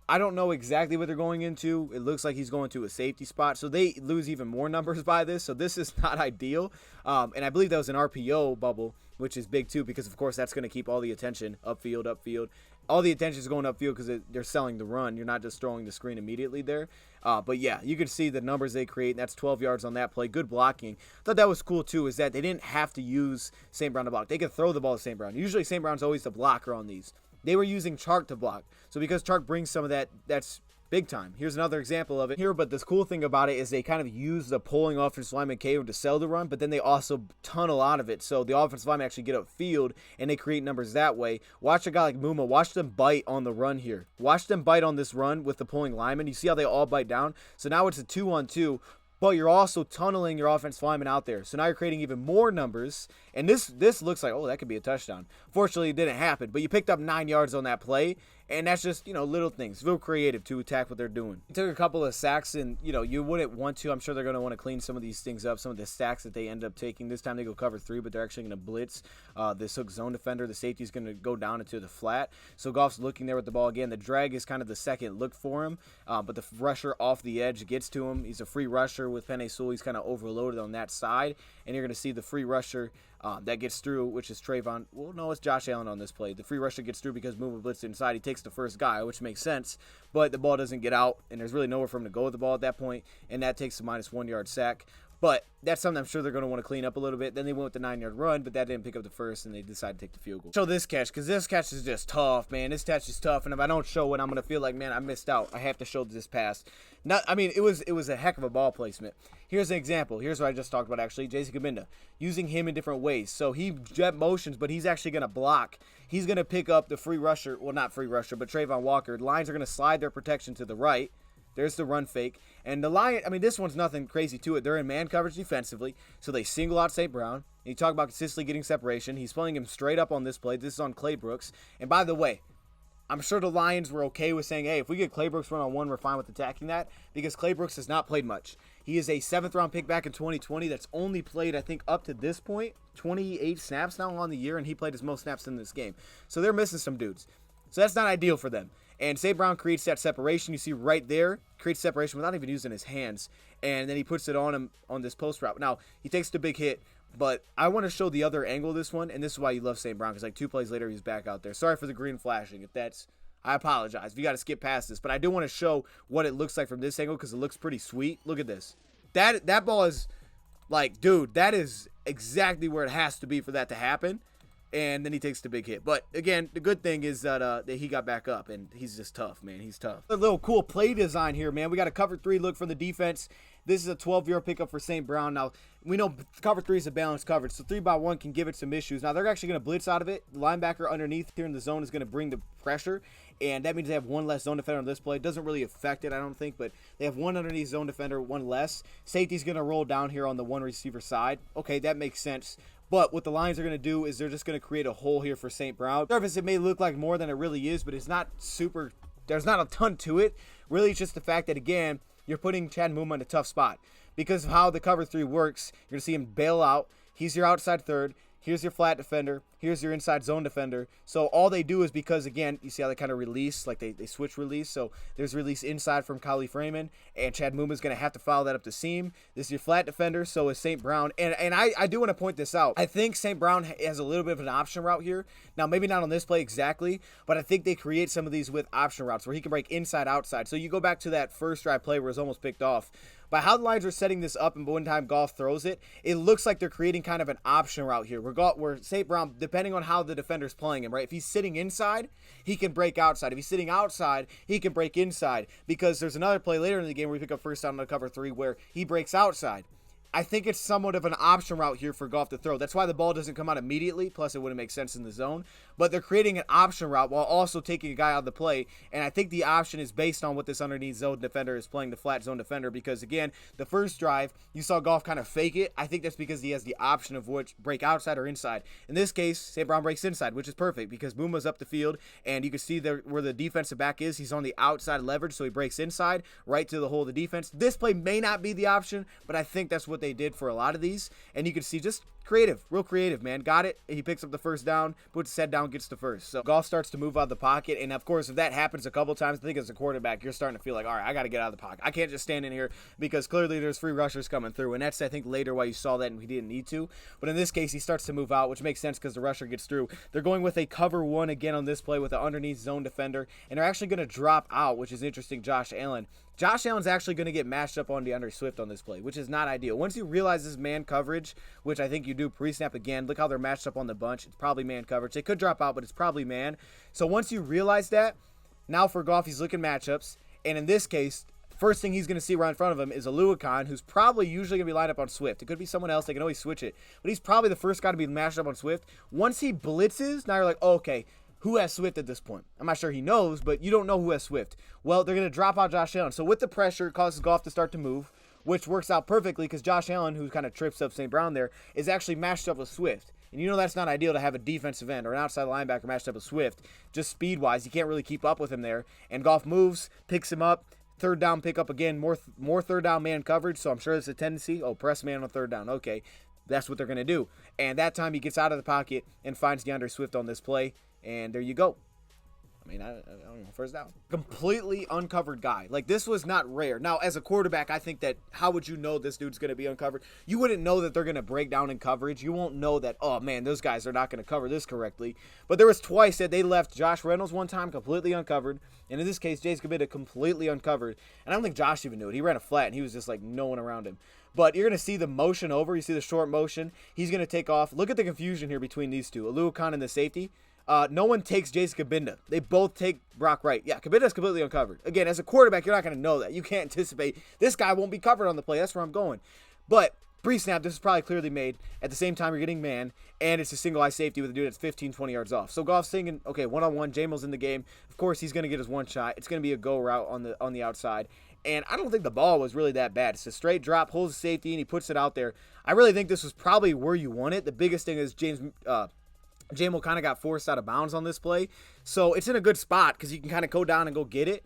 I don't know exactly what they're going into. It looks like he's going to a safety spot, so they lose even more numbers by this, so this is not ideal. And I believe that was an RPO bubble, which is big too because, of course, that's going to keep all the attention upfield. All the attention is going upfield because they're selling the run. You're not just throwing the screen immediately there. But, yeah, you can see the numbers they create, and that's 12 yards on that play. Good blocking. I thought that was cool, too, is that they didn't have to use St. Brown to block. They could throw the ball to St. Brown. Usually St. Brown's always the blocker on these. They were using Chark to block. So because Chark brings some of that, that's big time. Here's another example of it here, but this cool thing about it is they kind of use the pulling offensive lineman KO to sell the run, but then they also tunnel out of it. So the offensive linemen actually get upfield, and they create numbers that way. Watch a guy like Muma. Watch them bite on the run here. Watch them bite on this run with the pulling lineman. You see how they all bite down? So now it's a 2-on-2. But you're also tunneling your offensive lineman out there. So now you're creating even more numbers. And this looks like, oh, that could be a touchdown. Fortunately, it didn't happen. But you picked up 9 yards on that play. And that's just, little things. Real creative to attack what they're doing. He took a couple of sacks, and, you wouldn't want to. I'm sure they're going to want to clean some of these things up, some of the sacks that they end up taking. This time they go cover 3, but they're actually going to blitz this hook zone defender. The safety is going to go down into the flat. So Goff's looking there with the ball again. The drag is kind of the second look for him, but the rusher off the edge gets to him. He's a free rusher with Penei Sewell. He's kind of overloaded on that side, and you're going to see the free rusher that gets through, which is Trayvon. Well, no, it's Josh Allen on this play. The free rusher gets through because Muma blitzed inside. He takes the first guy, which makes sense, but the ball doesn't get out, and there's really nowhere for him to go with the ball at that point, and that takes a -1 yard sack But that's something I'm sure they're going to want to clean up a little bit. Then they went with the 9-yard run, but that didn't pick up the first, and they decided to take the field goal. Show this catch, because this catch is just tough, man. This catch is tough, and if I don't show it, I'm going to feel like, man, I missed out. I have to show this pass. It was a heck of a ball placement. Here's an example. Here's what I just talked about, actually. Jason Kabinda, using him in different ways. So he jet motions, but he's actually going to block. He's going to pick up the free rusher. Well, not free rusher, but Trayvon Walker. The Lions are going to slide their protection to the right. There's the run fake. And the Lions, this one's nothing crazy to it. They're in man coverage defensively, so they single out St. Brown. And you talk about consistently getting separation. He's playing him straight up on this play. This is on Clay Brooks. And by the way, I'm sure the Lions were okay with saying, hey, if we get Clay Brooks one-on-one, we're fine with attacking that, because Clay Brooks has not played much. He is a 7th-round pick back in 2020 that's only played, I think, up to this point, 28 snaps now on the year, and he played his most snaps in this game. So they're missing some dudes. So that's not ideal for them. And St. Brown creates that separation. You see right there, creates separation without even using his hands. And then he puts it on him on this post route. Now, he takes the big hit, but I want to show the other angle of this one. And this is why you love St. Brown, because like 2 plays later, he's back out there. Sorry for the green flashing. I apologize if you got to skip past this. But I do want to show what it looks like from this angle, because it looks pretty sweet. Look at this. That ball is like, dude, that is exactly where it has to be for that to happen. And then he takes the big hit. But again, the good thing is that he got back up, and he's just tough, man. He's tough. A little cool play design here, man. We got a cover 3 look from the defense. This is a 12-yard pickup for St. Brown. Now, we know cover 3 is a balanced coverage, so 3-by-1 can give it some issues. Now, they're actually going to blitz out of it. The linebacker underneath here in the zone is going to bring the pressure, and that means they have one less zone defender on this play. It doesn't really affect it, I don't think, but they have one underneath zone defender, one less. Safety's going to roll down here on the one receiver side. Okay, that makes sense. But what the Lions are going to do is they're just going to create a hole here for St. Brown. Surface, it may look like more than it really is, but it's not super. There's not a ton to it. Really, it's just the fact that, again, you're putting Chad Muma in a tough spot. Because of how the cover 3 works, you're going to see him bail out. He's your outside third. Here's your flat defender. Here's your inside zone defender. So all they do is, because, again, you see how they kind of release, like they switch release. So there's release inside from Khalif Raymond, and Chad Muma's going to have to follow that up the seam. This is your flat defender, so is St. Brown. And I do want to point this out. I think St. Brown has a little bit of an option route here. Now, maybe not on this play exactly, but I think they create some of these with option routes where he can break inside, outside. So you go back to that first drive play where it's almost picked off. By how the Lions are setting this up, and one time Goff throws it, it looks like they're creating kind of an option route here. Where St. Brown, depending on how the defender's playing him, right? If he's sitting inside, he can break outside. If he's sitting outside, he can break inside. Because there's another play later in the game where we pick up first down on the cover 3 where he breaks outside. I think it's somewhat of an option route here for Goff to throw. That's why the ball doesn't come out immediately. Plus, it wouldn't make sense in the zone. But they're creating an option route while also taking a guy out of the play. And I think the option is based on what this underneath zone defender is playing, the flat zone defender. Because, again, the first drive, you saw Goff kind of fake it. I think that's because he has the option of which break outside or inside. In this case, St. Brown breaks inside, which is perfect because Booma's up the field. And you can see there where the defensive back is. He's on the outside leverage, so he breaks inside right to the hole of the defense. This play may not be the option, but I think that's what they did for a lot of these. And you can see just creative, real creative, man. Got it. He picks up the first down, puts his head down, gets the first. So Goff starts to move out of the pocket. And of course, if that happens a couple times, I think as a quarterback, you're starting to feel like, all right, I got to get out of the pocket. I can't just stand in here because clearly there's free rushers coming through. And that's, I think, later why you saw that and we didn't need to. But in this case, he starts to move out, which makes sense because the rusher gets through. They're going with a cover 1 again on this play with an underneath zone defender. And they're actually going to drop out, which is interesting, Josh Allen. Josh Allen's actually going to get matched up on DeAndre Swift on this play, which is not ideal. Once you realize this man coverage, which I think you do pre-snap again, look how they're matched up on the bunch. It's probably man coverage. They could drop out, but it's probably man. So once you realize that, now for Goff, he's looking matchups. And in this case, first thing he's going to see right in front of him is a Luakon, who's probably usually going to be lined up on Swift. It could be someone else. They can always switch it. But he's probably the first guy to be matched up on Swift. Once he blitzes, now you're like, oh, okay, who has Swift at this point? I'm not sure he knows, but you don't know who has Swift. Well, they're going to drop out Josh Allen. So with the pressure, it causes Goff to start to move, which works out perfectly because Josh Allen, who kind of trips up St. Brown there, is actually matched up with Swift. And you know that's not ideal to have a defensive end or an outside linebacker matched up with Swift. Just speed-wise, you can't really keep up with him there. And Goff moves, picks him up. Third down pickup again, more third down man coverage. So I'm sure it's a tendency. Oh, press man on third down. Okay, that's what they're going to do. And that time he gets out of the pocket and finds DeAndre Swift on this play. And there you go. I mean, I don't know, first down. Completely uncovered guy. Like, this was not rare. Now, as a quarterback, I think that how would you know this dude's going to be uncovered? You wouldn't know that they're going to break down in coverage. You won't know that, oh, man, those guys are not going to cover this correctly. But there was twice that they left Josh Reynolds one time completely uncovered. And in this case, Jace Kabida completely uncovered. And I don't think Josh even knew it. He ran a flat, and he was just, like, no one around him. But you're going to see the motion over. You see the short motion. He's going to take off. Look at the confusion here between these two. Aluakon and the safety. No one takes Jace Kabinda. They both take Brock Wright. Yeah, Kabinda's completely uncovered. Again, as a quarterback, you're not going to know that. You can't anticipate this guy won't be covered on the play. That's where I'm going. But pre-snap, this is probably clearly made. At the same time, you're getting man, and it's a single-eye safety with a dude that's 15, 20 yards off. So Goff's thinking, okay, one-on-one, Jamel's in the game. Of course, he's going to get his one shot. It's going to be a go route on the outside. And I don't think the ball was really that bad. It's a straight drop, holds the safety, and he puts it out there. I really think this was probably where you want it. The biggest thing is Jamel kind of got forced out of bounds on this play. So it's in a good spot because you can kind of go down and go get it.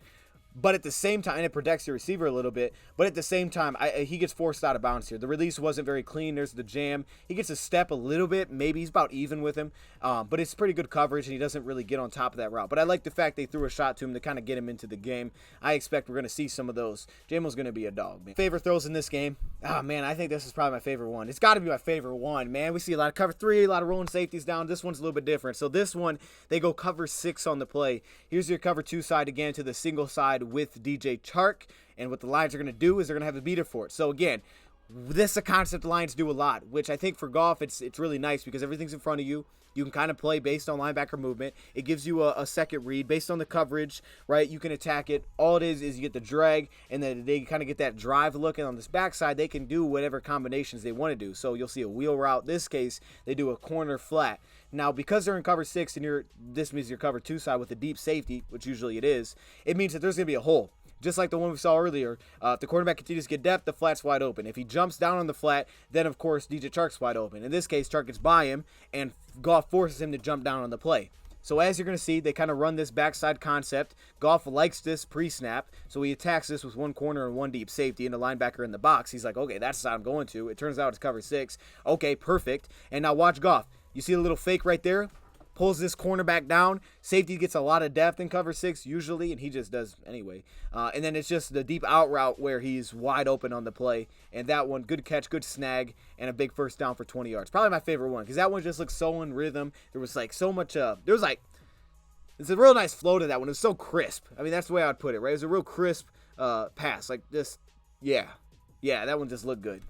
But at the same time, and it protects your receiver a little bit, but at the same time, he gets forced out of bounds here. The release wasn't very clean. There's the jam. He gets a step a little bit. Maybe he's about even with him, but it's pretty good coverage, and he doesn't really get on top of that route. But I like the fact they threw a shot to him to kind of get him into the game. I expect we're going to see some of those. Jamel's going to be a dog, man. Favorite throws in this game? Oh, man, I think this is probably my favorite one. It's got to be my favorite one, man. We see a lot of cover 3, a lot of rolling safeties down. This one's a little bit different. So this one, they go cover 6 on the play. Here's your cover 2 side again to the single side with DJ Chark, and what the Lions are going to do is they're going to have a beater for it. So again, this is a concept the Lions do a lot, which I think for Goff it's really nice because everything's in front of you. You can kind of play based on linebacker movement. It gives you a second read based on the coverage, right? You can attack it. All it is you get the drag, and then they kind of get that drive look, and on this backside, they can do whatever combinations they want to do. So you'll see a wheel route. This case, they do a corner flat. Now, because they're in cover 6, and this means your cover 2 side with a deep safety, which usually it is, it means that there's going to be a hole. Just like the one we saw earlier, if the quarterback continues to get depth, the flat's wide open. If he jumps down on the flat, then, of course, DJ Chark's wide open. In this case, Chark gets by him, and Goff forces him to jump down on the play. So as you're going to see, they kind of run this backside concept. Goff likes this pre-snap, so he attacks this with one corner and one deep safety and a linebacker in the box. He's like, okay, that's the side I'm going to. It turns out it's cover 6. Okay, perfect. And now watch Goff. You see the little fake right there? Pulls this cornerback down. Safety gets a lot of depth in cover 6 usually, and he just does anyway. And then it's just the deep out route where he's wide open on the play. And that one, good catch, good snag, and a big first down for 20 yards. Probably my favorite one because that one just looks so in rhythm. There was like so much, it's a real nice flow to that one. It was so crisp. I mean, that's the way I would put it, right? It was a real crisp pass. Like this, yeah, that one just looked good.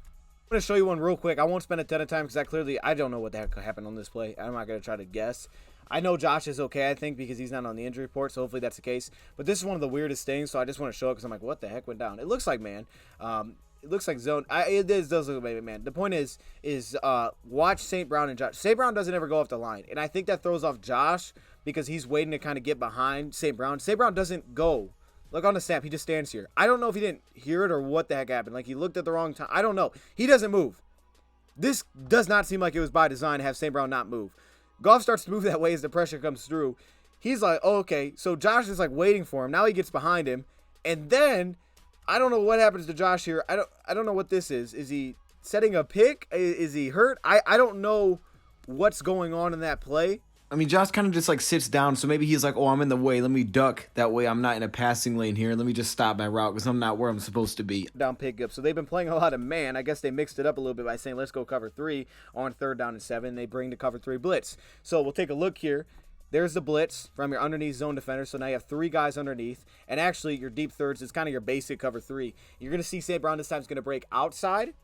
I'm going to show you one real quick. I won't spend a ton of time because I don't know what the heck happened on this play. I'm not going to try to guess. I know Josh is okay, I think, because he's not on the injury report, so hopefully that's the case. But this is one of the weirdest things, so I just want to show it because I'm like, what the heck went down? It looks like man. It looks like zone. It does look like man. The point is watch St. Brown and Josh. St. Brown doesn't ever go off the line, and I think that throws off Josh because he's waiting to kind of get behind St. Brown. St. Brown doesn't go. Look on the snap. He just stands here. I don't know if he didn't hear it or what the heck happened. Like he looked at the wrong time. I don't know. He doesn't move. This does not seem like it was by design to have St. Brown not move. Goff starts to move that way as the pressure comes through. He's like, oh, okay. So Josh is like waiting for him. Now he gets behind him. And then I don't know what happens to Josh here. I don't know what this is. Is he setting a pick? Is he hurt? I don't know what's going on in that play. I mean, Josh kind of just like sits down, so maybe he's like, oh, I'm in the way. Let me duck. That way I'm not in a passing lane here. Let me just stop my route because I'm not where I'm supposed to be. Down pickup. So they've been playing a lot of man. I guess they mixed it up a little bit by saying, let's go cover 3 on 3rd down and 7. They bring the cover 3 blitz. So we'll take a look here. There's the blitz from your underneath zone defender. So now you have 3 guys underneath. And actually, your deep thirds is kind of your basic cover 3. You're going to see St. Brown this time is going to break outside.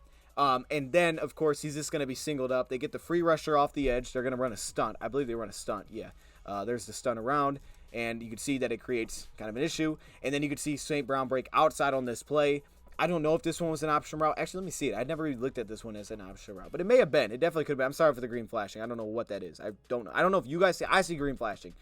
And then, of course, he's just going to be singled up. They get the free rusher off the edge. They're going to run a stunt. I believe they run a stunt, yeah. There's the stunt around, and you can see that it creates kind of an issue. And then you can see St. Brown break outside on this play. I don't know if this one was an option route. Actually, let me see it. I never really looked at this one as an option route, but it may have been. It definitely could have been. I'm sorry for the green flashing. I don't know what that is. I don't know. I don't know if you guys see. I see green flashing.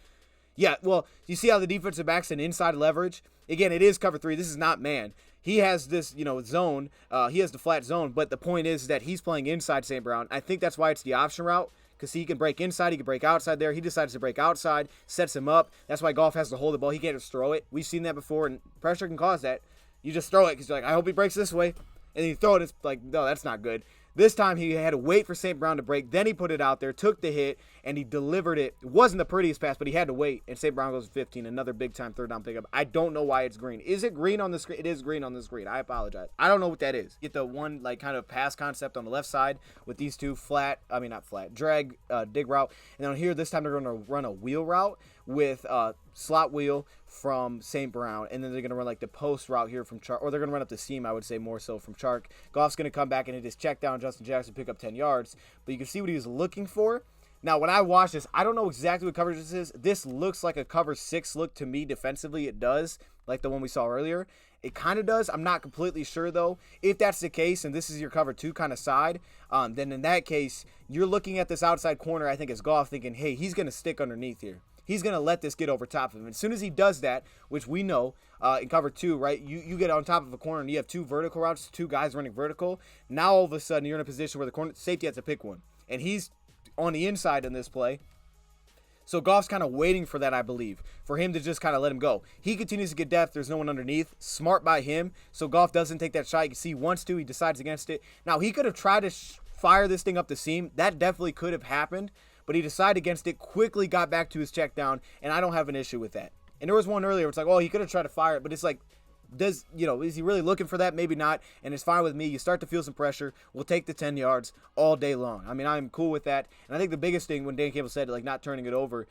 Yeah, well, you see how the defensive back's in inside leverage? Again, it is cover 3. This is not man. He has this, zone. He has the flat zone, but the point is that he's playing inside St. Brown. I think that's why it's the option route, because he can break inside, he can break outside there. He decides to break outside, sets him up. That's why Goff has to hold the ball. He can't just throw it. We've seen that before, and pressure can cause that. You just throw it because you're like, I hope he breaks this way. And then you throw it, it's like, no, that's not good. This time he had to wait for St. Brown to break. Then he put it out there, took the hit, and he delivered it. It wasn't the prettiest pass, but he had to wait. And St. Brown goes to 15. Another big-time third-down pickup. I don't know why it's green. Is it green on the screen? It is green on the screen. I apologize. I don't know what that is. Get the one, like, kind of pass concept on the left side with these two drag, dig route. And then here, this time they're going to run a wheel route with slot wheel from St. Brown, and then they're going to run like the post route here from Chark, or they're going to run up the seam, I would say, more so from Chark. Goff's going to come back and hit his check down. Justin Jackson pick up 10 yards, but you can see what he was looking for. Now, when I watch this, I don't know exactly what coverage this is. This looks like a cover 6 look to me defensively. It does, like the one we saw earlier. It kind of does. I'm not completely sure, though. If that's the case, and this is your cover 2 kind of side, then in that case, you're looking at this outside corner, I think, as Goff, thinking, hey, he's going to stick underneath here. He's going to let this get over top of him. As soon as he does that, which we know in cover 2, right, you get on top of a corner and you have 2 vertical routes, 2 guys running vertical. Now, all of a sudden, you're in a position where the corner safety has to pick one. And he's on the inside in this play. So Goff's kind of waiting for that, I believe, for him to just kind of let him go. He continues to get depth. There's no one underneath. Smart by him. So Goff doesn't take that shot. You can see he wants to. He decides against it. Now, he could have tried to fire this thing up the seam. That definitely could have happened. But he decided against it, quickly got back to his check down, and I don't have an issue with that. And there was one earlier where it's like, oh, he could have tried to fire it, but it's like, is he really looking for that? Maybe not, and it's fine with me. You start to feel some pressure. We'll take the 10 yards all day long. I mean, I'm cool with that. And I think the biggest thing when Dan Campbell said, like, not turning it over,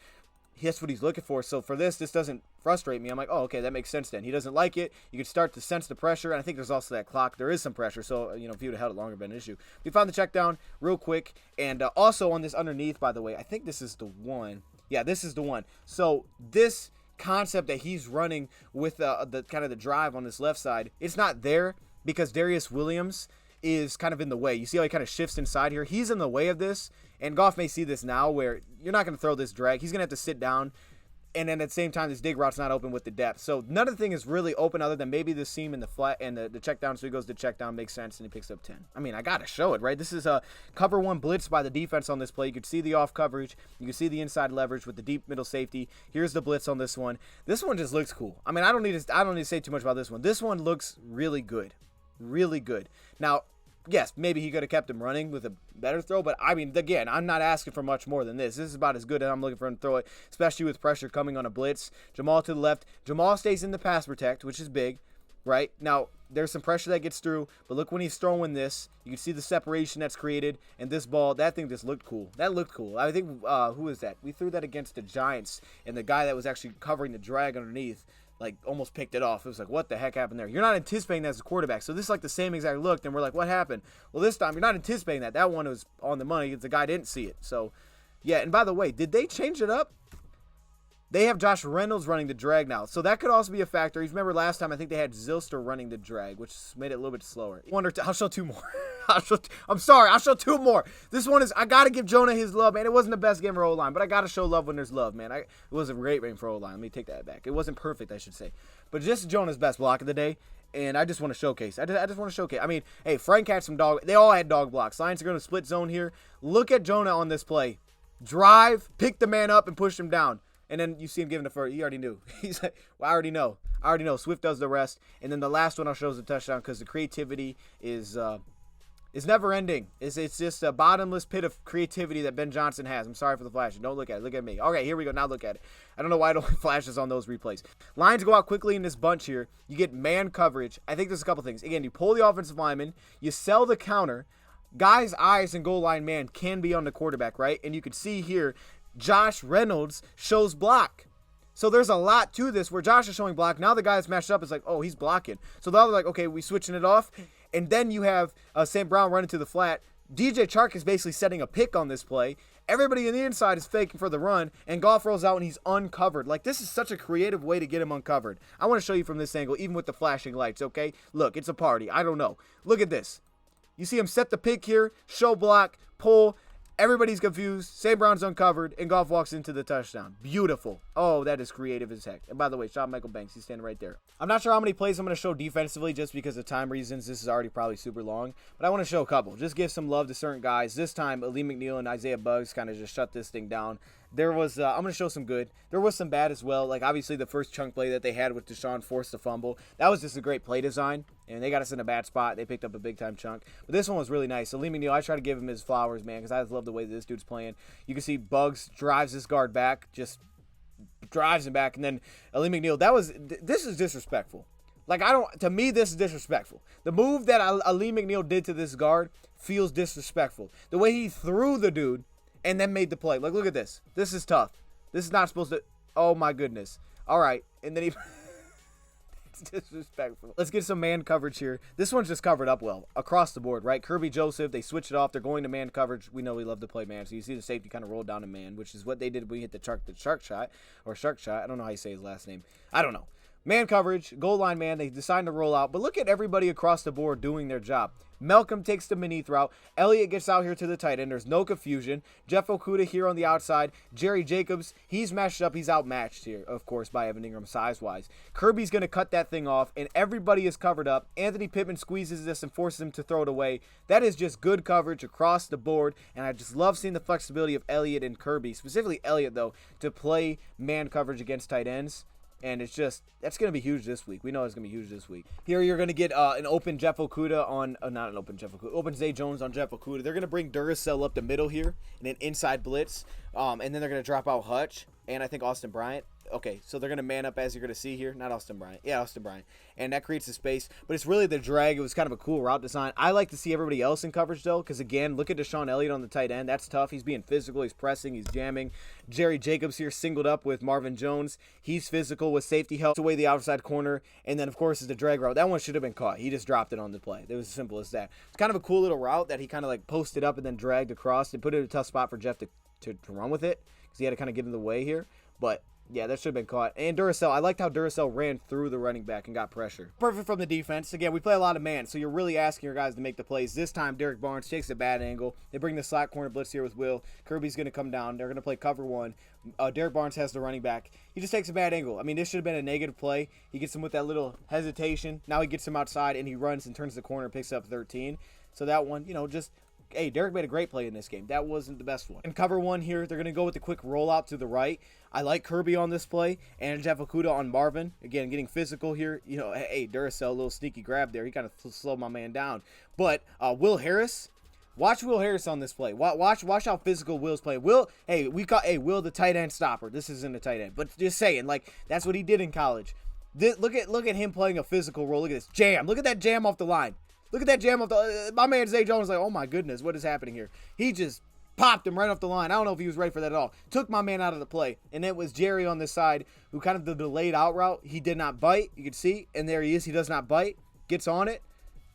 that's what he's looking for. So for this doesn't frustrate me. I'm like, oh, okay, that makes sense then. He doesn't like it. You can start to sense the pressure. And I think there's also that clock. There is some pressure. So, if he would have held it longer, it'd been an issue. We found the check down real quick. And also on this underneath, by the way, I think this is the one. Yeah, this is the one. So this concept that he's running with the kind of the drive on this left side, it's not there because Darius Williams is kind of in the way. You see how he kind of shifts inside here? He's in the way of this. And Goff may see this now where you're not going to throw this drag. He's going to have to sit down. And then at the same time, this dig route's not open with the depth. So none of the thing is really open other than maybe the seam and the flat and the check down. So he goes to check down, makes sense, and he picks up 10. I mean, I got to show it, right? This is a cover 1 blitz by the defense on this play. You can see the off coverage. You can see the inside leverage with the deep middle safety. Here's the blitz on this one. This one just looks cool. I mean, I don't need to say too much about this one. This one looks really good. Really good. Now, yes, maybe he could have kept him running with a better throw, but I mean, again, I'm not asking for much more than this. This is about as good as I'm looking for him to throw it, especially with pressure coming on a blitz. Jamal to the left. Jamal stays in the pass protect, which is big, right? Now, there's some pressure that gets through, but look when he's throwing this. You can see the separation that's created, and this ball, that thing just looked cool. That looked cool. I think, who is that? We threw that against the Giants, and the guy that was actually covering the drag underneath like almost picked it off. It was like, what the heck happened there? You're not anticipating that as a quarterback. So this is like the same exact look. And we're like, what happened? Well, this time you're not anticipating that. That one was on the money. The guy didn't see it. So, yeah. And by the way, did they change it up? They have Josh Reynolds running the drag now. So that could also be a factor. You remember last time, I think they had Zylster running the drag, which made it a little bit slower. I'll show 2 more. I'm sorry. I'll show 2 more. This one is, I got to give Jonah his love, man. It wasn't the best game for O-line, but I got to show love when there's love, man. It was a great game for O-line. Let me take that back. It wasn't perfect, I should say. But just Jonah's best block of the day. And I just want to showcase. I just want to showcase. I mean, hey, Frank had some dog. They all had dog blocks. Lions are going to split zone here. Look at Jonah on this play. Drive, pick the man up, and push him down. And then you see him giving the first. He already knew. He's like, well, I already know. Swift does the rest. And then the last one I'll show is a touchdown because the creativity is never ending. It's just a bottomless pit of creativity that Ben Johnson has. I'm sorry for the flashing. Don't look at it. Look at me. Okay, here we go. Now look at it. I don't know why I don't flashes on those replays. Lions go out quickly in this bunch here. You get man coverage. I think there's a couple things. Again, you pull the offensive lineman. You sell the counter. Guys' eyes and goal line man can be on the quarterback, right? And you can see here, Josh Reynolds shows block. So there's a lot to this where Josh is showing block. Now the guy that's matched up is like, oh, he's blocking. So they're like, okay, we switching it off. And then you have St. Brown running to the flat. DJ Chark is basically setting a pick on this play. Everybody on the inside is faking for the run. And Goff rolls out and he's uncovered. Like, this is such a creative way to get him uncovered. I want to show you from this angle, even with the flashing lights, okay? Look, it's a party. I don't know. Look at this. You see him set the pick here, show block, pull. Everybody's confused. St. Brown's uncovered, and Goff walks into the touchdown. Beautiful. Oh, that is creative as heck. And by the way, shout out Michael Banks. He's standing right there. I'm not sure how many plays I'm going to show defensively just because of time reasons. This is already probably super long. But I want to show a couple. Just give some love to certain guys. This time, Ali McNeil and Isaiah Buggs kind of just shut this thing down. There was, I'm going to show some good. There was some bad as well. Like, obviously, the first chunk play that they had with Deshaun forced a fumble. That was just a great play design, and they got us in a bad spot. They picked up a big-time chunk. But this one was really nice. So, Lee McNeil, I try to give him his flowers, man, because I just love the way this dude's playing. You can see Bugs drives this guard back, just drives him back, and then Lee McNeil, this is disrespectful. Like, to me, this is disrespectful. The move that Ali McNeil did to this guard feels disrespectful. The way he threw the dude and then made the play. Like, look at this. This is tough. This is not supposed to, oh my goodness. All right, and then he, it's disrespectful. Let's get some man coverage here. This one's just covered up well across the board, right? Kirby Joseph, they switch it off. They're going to man coverage. We know we love to play man. So you see the safety kind of roll down to man, which is what they did when we hit the shark shot. I don't know how you say his last name. I don't know. Man coverage, goal line man, they decide to roll out. But look at everybody across the board doing their job. Malcolm takes the mini route. Elliott gets out here to the tight end. There's no confusion. Jeff Okudah here on the outside. Jerry Jacobs, he's matched up. He's outmatched here, of course, by Evan Ingram size-wise. Kirby's going to cut that thing off, and everybody is covered up. Anthony Pittman squeezes this and forces him to throw it away. That is just good coverage across the board, and I just love seeing the flexibility of Elliott and Kirby, specifically Elliott, though, to play man coverage against tight ends. And it's just, that's going to be huge this week. We know it's going to be huge this week. Here you're going to get an open Jeff Okudah on, not an open Jeff Okudah, open Zay Jones on Jeff Okudah. They're going to bring Duracell up the middle here in an inside blitz. And then they're going to drop out Hutch and I think Austin Bryant. Okay, so they're going to man up as you're going to see here. Not Austin Bryant. Yeah, Austin Bryant. And that creates a space. But it's really the drag. It was kind of a cool route design. I like to see everybody else in coverage, though, because, again, look at Deshaun Elliott on the tight end. That's tough. He's being physical. He's pressing. He's jamming. Jerry Jacobs here singled up with Marvin Jones. He's physical with safety help away the outside corner. And then, of course, is the drag route. That one should have been caught. He just dropped it on the play. It was as simple as that. It's kind of a cool little route that he kind of, like, posted up and then dragged across and put it in a tough spot for Jeff to run with it because he had to kind of give him the way here. But yeah, that should have been caught. And Duracell, I liked how Duracell ran through the running back and got pressure. Perfect from the defense. Again, we play a lot of man, so you're really asking your guys to make the plays. This time, Derek Barnes takes a bad angle. They bring the slot corner blitz here with Will. Kirby's going to come down. They're going to play cover one. Derek Barnes has the running back. He just takes a bad angle. I mean, this should have been a negative play. He gets him with that little hesitation. Now he gets him outside, and he runs and turns the corner and picks up 13. So that one, just... Hey, Derek made a great play in this game. That wasn't the best one. In cover one here, they're going to go with the quick rollout to the right. I like Kirby on this play and Jeff Okudah on Marvin. Again, getting physical here. Hey, Duracell, a little sneaky grab there. He kind of slowed my man down. But Will Harris, watch Will Harris on this play. Watch how physical Will's playing. Will the tight end stopper. This isn't a tight end, but just saying, like, that's what he did in college. Look at him playing a physical role. Look at this jam. Look at that jam off the line. Look at that jam off the... my man Zay Jones like, oh my goodness, what is happening here? He just popped him right off the line. I don't know if he was ready for that at all. Took my man out of the play. And it was Jerry on this side who kind of the delayed out route. He did not bite. You can see. And there he is. He does not bite. Gets on it.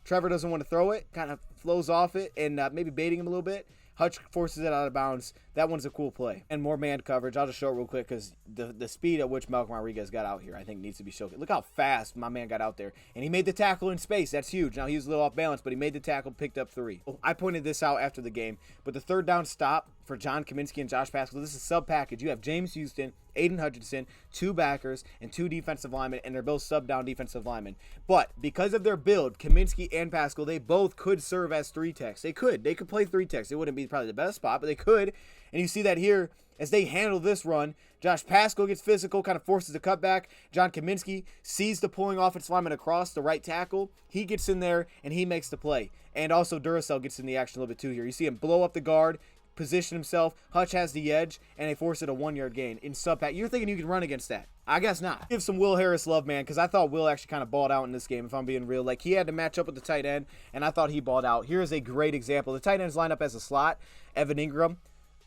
Trevor doesn't want to throw it. Kind of flows off it and maybe baiting him a little bit. Hutch forces it out of bounds. That one's a cool play. And more man coverage. I'll just show it real quick because the speed at which Malcolm Rodriguez got out here, I think, needs to be showcased. Look how fast my man got out there. And he made the tackle in space. That's huge. Now, he was a little off balance, but he made the tackle, picked up 3. I pointed this out after the game, but the third down stop for John Kaminsky and Josh Pascal, this is sub-package. You have James Houston, Aiden Hutchinson, 2 backers, and 2 defensive linemen, and they're both sub-down defensive linemen. But because of their build, Kaminsky and Pascal, they both could serve as 3 techs. They could play 3 techs. It wouldn't be probably the best spot, but they could. And you see that here as they handle this run. Josh Pascal gets physical, kind of forces the cutback. John Kaminsky sees the pulling offensive lineman across the right tackle. He gets in there, and he makes the play. And also Duracell gets in the action a little bit too here. You see him blow up the guard, position himself. Hutch has the edge, and they force it a 1-yard gain in sub-pack. You're thinking you can run against that. I guess not. Give some Will Harris love, man, because I thought Will actually kind of balled out in this game, if I'm being real. Like, he had to match up with the tight end, and I thought he balled out. Here's a great example. The tight end's lined up as a slot. Evan Ingram.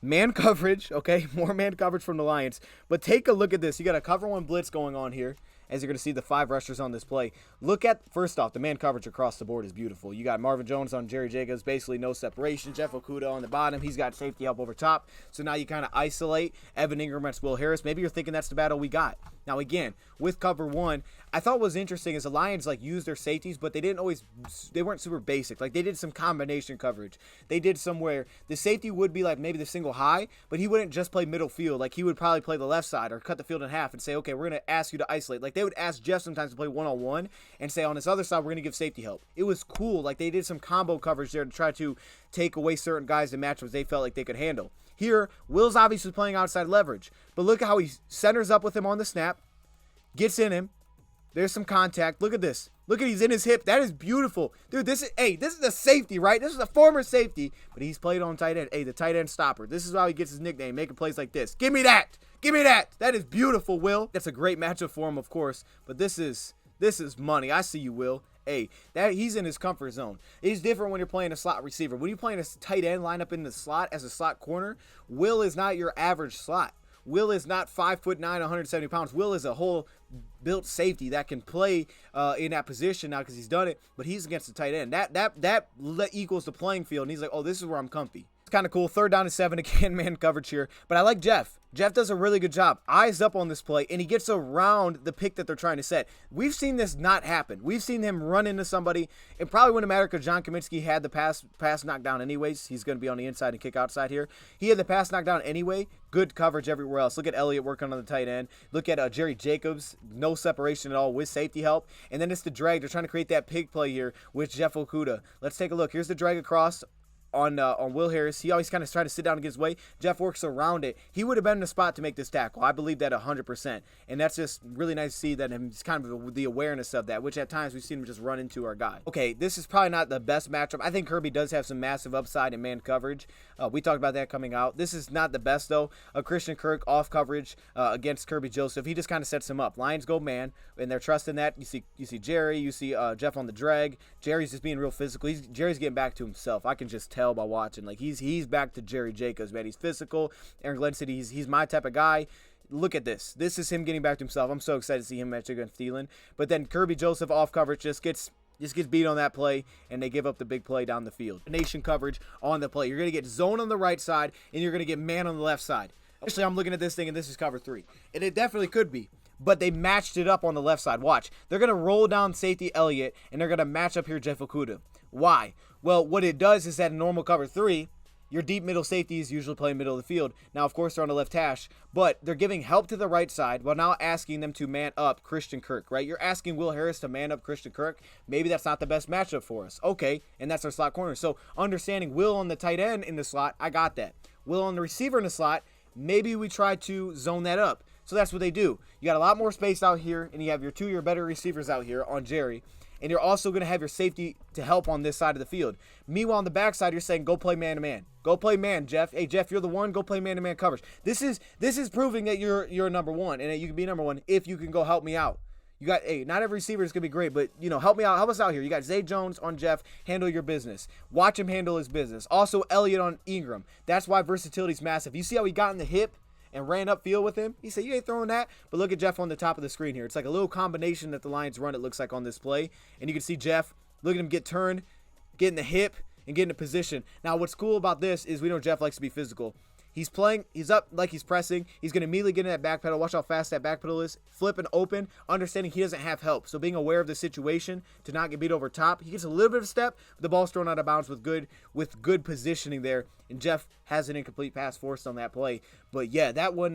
Man coverage, okay? More man coverage from the Lions. But take a look at this. You got a cover 1 blitz going on here, as you're going to see the 5 rushers on this play. Look at, first off, the man coverage across the board is beautiful. You got Marvin Jones on Jerry Jacobs, basically no separation. Jeff Okudah on the bottom. He's got safety help over top. So now you kind of isolate Evan Ingram against Will Harris. Maybe you're thinking that's the battle we got. Now, again, with cover 1, I thought what was interesting is the Lions, like, used their safeties, but they weren't super basic. Like, they did some combination coverage. They did somewhere the safety would be, like, maybe the single high, but he wouldn't just play middle field. Like, he would probably play the left side or cut the field in half and say, okay, we're going to ask you to isolate. Like, Like, they would ask Jeff sometimes to play one-on-one and say, on this other side, we're going to give safety help. It was cool. Like, they did some combo coverage there to try to take away certain guys in matchups they felt like they could handle. Here, Will's obviously playing outside leverage, but look at how he centers up with him on the snap, gets in him. There's some contact. Look at this. Look at, he's in his hip. That is beautiful. Dude, this is a safety, right? This is a former safety, but he's played on tight end. Hey, the tight end stopper. This is how he gets his nickname, making plays like this. Give me that. Give me that. That is beautiful, Will. That's a great matchup for him, of course, but this is money. I see you, Will. Hey, he's in his comfort zone. It's different when you're playing a slot receiver. When you're playing a tight end lineup in the slot as a slot corner, Will is not your average slot. Will is not 5'9", 170 pounds. Will is a whole built safety that can play in that position now because he's done it, but he's against the tight end. That equals the playing field, and he's like, oh, this is where I'm comfy. It's kind of cool. 3rd down and 7 again, man coverage here. But I like Jeff. Jeff does a really good job. Eyes up on this play, and he gets around the pick that they're trying to set. We've seen this not happen. We've seen him run into somebody. It probably wouldn't matter because John Kaminsky had the pass knockdown anyways. He's going to be on the inside and kick outside here. He had the pass knockdown anyway. Good coverage everywhere else. Look at Elliott working on the tight end. Look at Jerry Jacobs. No separation at all with safety help. And then it's the drag. They're trying to create that pig play here with Jeff Okudah. Let's take a look. Here's the drag across on Will Harris. He always kind of tried to sit down and get his way. Jeff works around it. He would have been in the spot to make this tackle. I believe that 100%. And that's just really nice to see that he's kind of the awareness of that, which at times we've seen him just run into our guy. Okay, this is probably not the best matchup. I think Kirby does have some massive upside in man coverage. We talked about that coming out. This is not the best, though. Christian Kirk off coverage against Kirby Joseph. He just kind of sets him up. Lions go man, and they're trusting that. You see Jerry. You see Jeff on the drag. Jerry's just being real physical. Jerry's getting back to himself. I can just tell by watching. Like, he's back to Jerry Jacobs, man. He's physical. Aaron Glenn said he's my type of guy. Look at this. This is him getting back to himself. I'm so excited to see him match against Thielen. But then Kirby Joseph off coverage just gets beat on that play, and they give up the big play down the field. Nation coverage on the play. You're going to get zone on the right side, and you're going to get man on the left side. Actually, I'm looking at this thing, and this is cover 3. And it definitely could be. But they matched it up on the left side. Watch. They're going to roll down safety Elliott, and they're going to match up here Jeff Okudah. Why? Well, what it does is that in normal cover 3, your deep middle safeties usually play middle of the field. Now, of course, they're on the left hash, but they're giving help to the right side while now asking them to man up Christian Kirk, right? You're asking Will Harris to man up Christian Kirk. Maybe that's not the best matchup for us. Okay, and that's our slot corner. So understanding Will on the tight end in the slot, I got that. Will on the receiver in the slot, maybe we try to zone that up. So that's what they do. You got a lot more space out here, and you have your better receivers out here on Jerry. And you're also going to have your safety to help on this side of the field. Meanwhile, on the backside, you're saying, go play man-to-man. Go play man, Jeff. Hey, Jeff, you're the one. Go play man-to-man coverage. This is proving that you're number one, and that you can be number one if you can go help me out. You got, hey, not every receiver is going to be great, but, help me out. Help us out here. You got Zay Jones on Jeff. Handle your business. Watch him handle his business. Also, Elliott on Ingram. That's why versatility is massive. You see how he got in the hip and ran upfield with him? He said, you ain't throwing that. But look at Jeff on the top of the screen here. It's like a little combination that the Lions run, it looks like, on this play. And you can see Jeff, look at him get turned, get in the hip, and get in a position. Now, what's cool about this is we know Jeff likes to be physical. He's playing, he's up like he's pressing. He's going to immediately get in that back pedal. Watch how fast that back pedal is. Flip and open, understanding he doesn't have help. So being aware of the situation to not get beat over top. He gets a little bit of a step, but the ball's thrown out of bounds with good positioning there. And Jeff has an incomplete pass forced on that play. But yeah, that one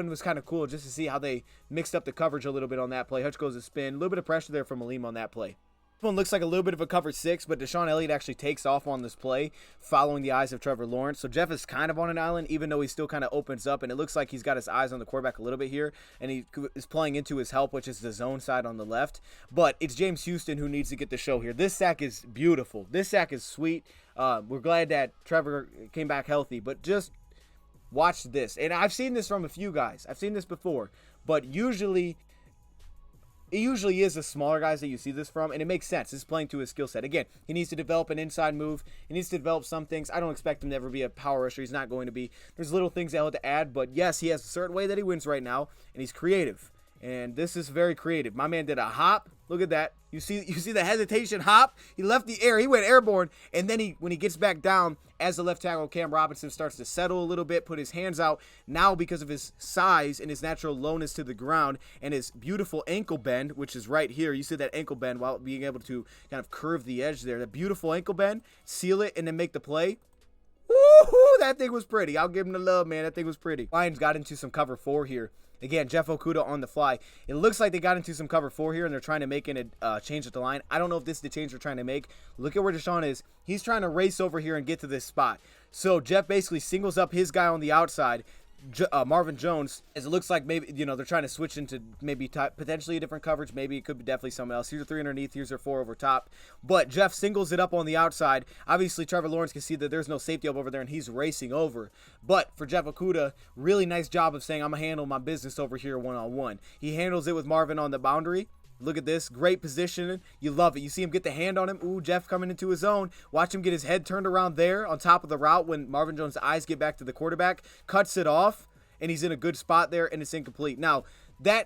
was kind of cool just to see how they mixed up the coverage a little bit on that play. Hutch goes to spin. A little bit of pressure there from Aleem on that play. One looks like a little bit of a cover 6, but Deshaun Elliott actually takes off on this play following the eyes of Trevor Lawrence. So Jeff is kind of on an island, even though he still kind of opens up, and it looks like he's got his eyes on the quarterback a little bit here, and he is playing into his help, which is the zone side on the left. But it's James Houston who needs to get the show here. This sack is beautiful. This sack is sweet. We're glad that Trevor came back healthy, but just watch this. And I've seen this from a few guys. I've seen this before, but it usually is the smaller guys that you see this from, and it makes sense. It's playing to his skill set. Again, he needs to develop an inside move. He needs to develop some things. I don't expect him to ever be a power rusher. He's not going to be. There's little things that he'll have to add, but yes, he has a certain way that he wins right now, and he's creative. And this is very creative. My man did a hop. Look at that. You see the hesitation hop? He left the air. He went airborne. And then when he gets back down, as the left tackle, Cam Robinson starts to settle a little bit, put his hands out. Now, because of his size and his natural lowness to the ground and his beautiful ankle bend, which is right here. You see that ankle bend while being able to kind of curve the edge there. That beautiful ankle bend, seal it, and then make the play. Woo-hoo, that thing was pretty. I'll give him the love, man. That thing was pretty. Lions got into some cover 4 here. Again, Jeff Okudah on the fly. It looks like they got into some cover 4 here, and they're trying to make a change at the line. I don't know if this is the change they're trying to make. Look at where Deshaun is. He's trying to race over here and get to this spot. So Jeff basically singles up his guy on the outside, Marvin Jones, as it looks like maybe, they're trying to switch into maybe potentially a different coverage. Maybe it could be definitely someone else. Here's a 3 underneath. Here's a 4 over top. But Jeff singles it up on the outside. Obviously, Trevor Lawrence can see that there's no safety up over there, and he's racing over. But for Jeff Okudah, really nice job of saying, I'm going to handle my business over here one-on-one. He handles it with Marvin on the boundary. Look at this. Great positioning. You love it. You see him get the hand on him. Ooh, Jeff coming into his own. Watch him get his head turned around there on top of the route when Marvin Jones' eyes get back to the quarterback. Cuts it off, and he's in a good spot there, and it's incomplete. Now,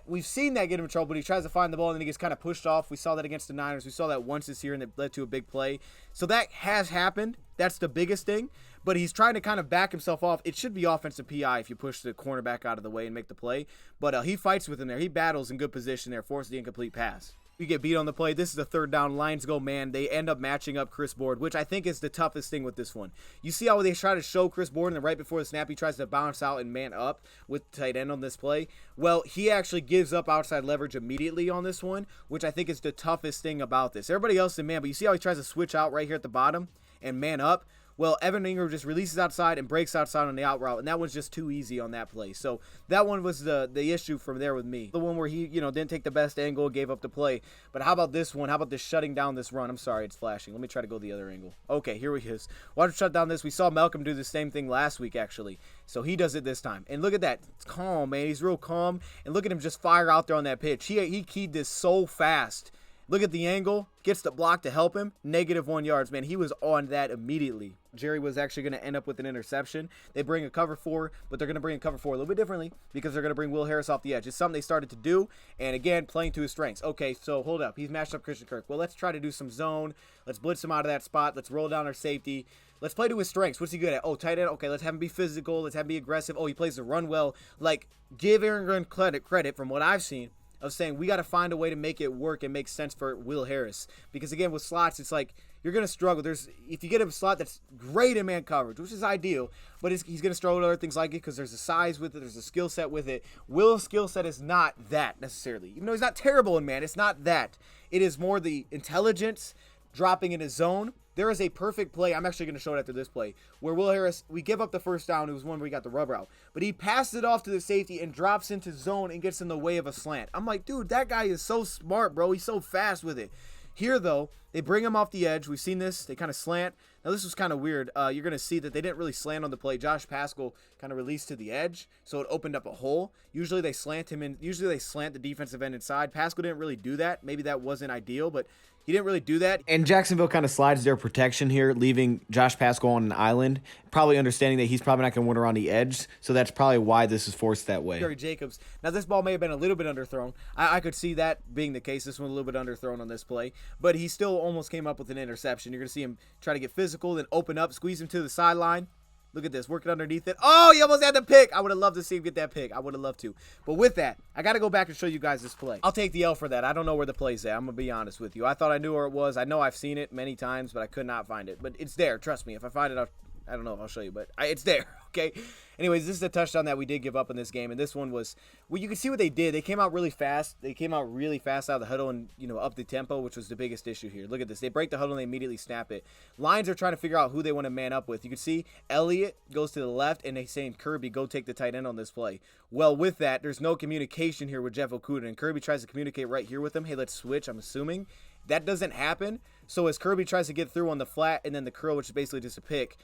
we've seen that get him in trouble, but he tries to find the ball, and then he gets kind of pushed off. We saw that against the Niners. We saw that once this year, and it led to a big play. So that has happened. That's the biggest thing. But he's trying to kind of back himself off. It should be offensive PI if you push the cornerback out of the way and make the play. But he fights with him there. He battles in good position there, forces the incomplete pass. We get beat on the play. This is the 3rd down. Lions go man. They end up matching up Chris Board, which I think is the toughest thing with this one. You see how they try to show Chris Board, and then right before the snap, he tries to bounce out and man up with tight end on this play. Well, he actually gives up outside leverage immediately on this one, which I think is the toughest thing about this. Everybody else is man, but you see how he tries to switch out right here at the bottom and man up? Well, Evan Ingram just releases outside and breaks outside on the out route, and that was just too easy on that play. So that one was the issue from there with me. The one where he, didn't take the best angle, gave up the play. But how about this one? How about this shutting down this run? I'm sorry, it's flashing. Let me try to go the other angle. Okay, here he is. Watch him shut down this. We saw Malcolm do the same thing last week, actually. So he does it this time. And look at that. It's calm, man. He's real calm. And look at him just fire out there on that pitch. He keyed this so fast. Look at the angle, gets the block to help him, -1 yards. Man, he was on that immediately. Jerry was actually going to end up with an interception. They bring a cover 4, but they're going to bring a cover 4 a little bit differently because they're going to bring Will Harris off the edge. It's something they started to do, and again, playing to his strengths. Okay, so hold up. He's matched up Christian Kirk. Well, let's try to do some zone. Let's blitz him out of that spot. Let's roll down our safety. Let's play to his strengths. What's he good at? Oh, tight end. Okay, let's have him be physical. Let's have him be aggressive. Oh, he plays the run well. Like, give Aaron Glenn credit from what I've seen of saying we got to find a way to make it work and make sense for Will Harris. Because, again, with slots, it's like you're going to struggle. If you get a slot that's great in man coverage, which is ideal, but he's going to struggle with other things like it because there's a size with it, there's a skill set with it. Will's skill set is not that necessarily. Even though he's not terrible in man, it's not that. It is more the intelligence, dropping in his zone. There is a perfect play. I'm actually going to show it after this play where Will Harris, we give up the first down. It was one where he got the rub route, but he passes it off to the safety and drops into zone and gets in the way of a slant. I'm like, dude, that guy is so smart, bro. He's so fast with it. Here, though, they bring him off the edge. We've seen this. They kind of slant. Now, this was kind of weird. You're going to see that they didn't really slant on the play. Josh Pascal kind of released to the edge, so it opened up a hole. Usually they slant him in. Usually they slant the defensive end inside. Pascal didn't really do that. Maybe that wasn't ideal, but he didn't really do that. And Jacksonville kind of slides their protection here, leaving Josh Pascal on an island, probably understanding that he's probably not going to win around the edge, so that's probably why this is forced that way. Jerry Jacobs. Now, this ball may have been a little bit underthrown. I could see that being the case. This one a little bit underthrown on this play, but he still almost came up with an interception. You're going to see him try to get physical, then open up, squeeze him to the sideline. Look at this, working underneath it. Oh, he almost had the pick. I would have loved to see him get that pick. I would have loved to. But with that, I got to go back and show you guys this play. I'll take the L for that. I don't know where the play's at. I'm going to be honest with you. I thought I knew where it was. I know I've seen it many times, but I could not find it. But it's there. Trust me. If I find it, I don't know if I'll show you, but it's there, okay? Anyways, this is a touchdown that we did give up in this game, and this one was, well, you can see what they did. They came out really fast. They came out really fast out of the huddle and, up the tempo, which was the biggest issue here. Look at this. They break the huddle and they immediately snap it. Lions are trying to figure out who they want to man up with. You can see Elliott goes to the left, and they're saying, Kirby, go take the tight end on this play. Well, with that, there's no communication here with Jeff Okudah, and Kirby tries to communicate right here with him. Hey, let's switch, I'm assuming. That doesn't happen. So as Kirby tries to get through on the flat and then the curl, which is basically just a pick,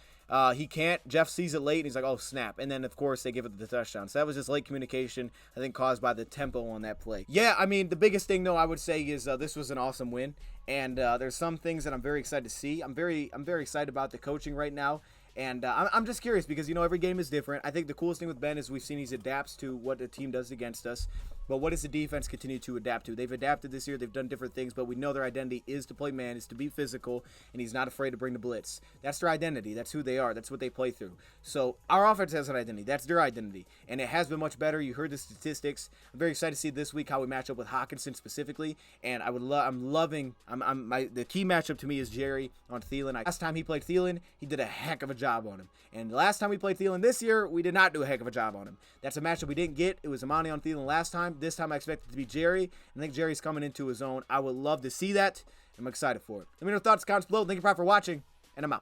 he can't. Jeff sees it late, and he's like, oh, snap. And then, of course, they give it the touchdown. So that was just late communication, I think, caused by the tempo on that play. Yeah, I mean, the biggest thing, though, I would say is this was an awesome win. And there's some things that I'm very excited to see. I'm very excited about the coaching right now. And I'm just curious because, every game is different. I think the coolest thing with Ben is we've seen he adapts to what the team does against us. But what does the defense continue to adapt to? They've adapted this year. They've done different things, but we know their identity is to play man, is to be physical, and he's not afraid to bring the blitz. That's their identity. That's who they are. That's what they play through. So our offense has an identity. That's their identity, and it has been much better. You heard the statistics. I'm very excited to see this week how we match up with Hawkinson specifically, and the key matchup to me is Jerry on Thielen. Last time he played Thielen, he did a heck of a job on him, and the last time we played Thielen this year, we did not do a heck of a job on him. That's a matchup we didn't get. It was Amani on Thielen last time. This time I expect it to be Jerry. I think Jerry's coming into his own. I would love to see that. I'm excited for it. Let me know your thoughts, comments below. Thank you for watching, and I'm out.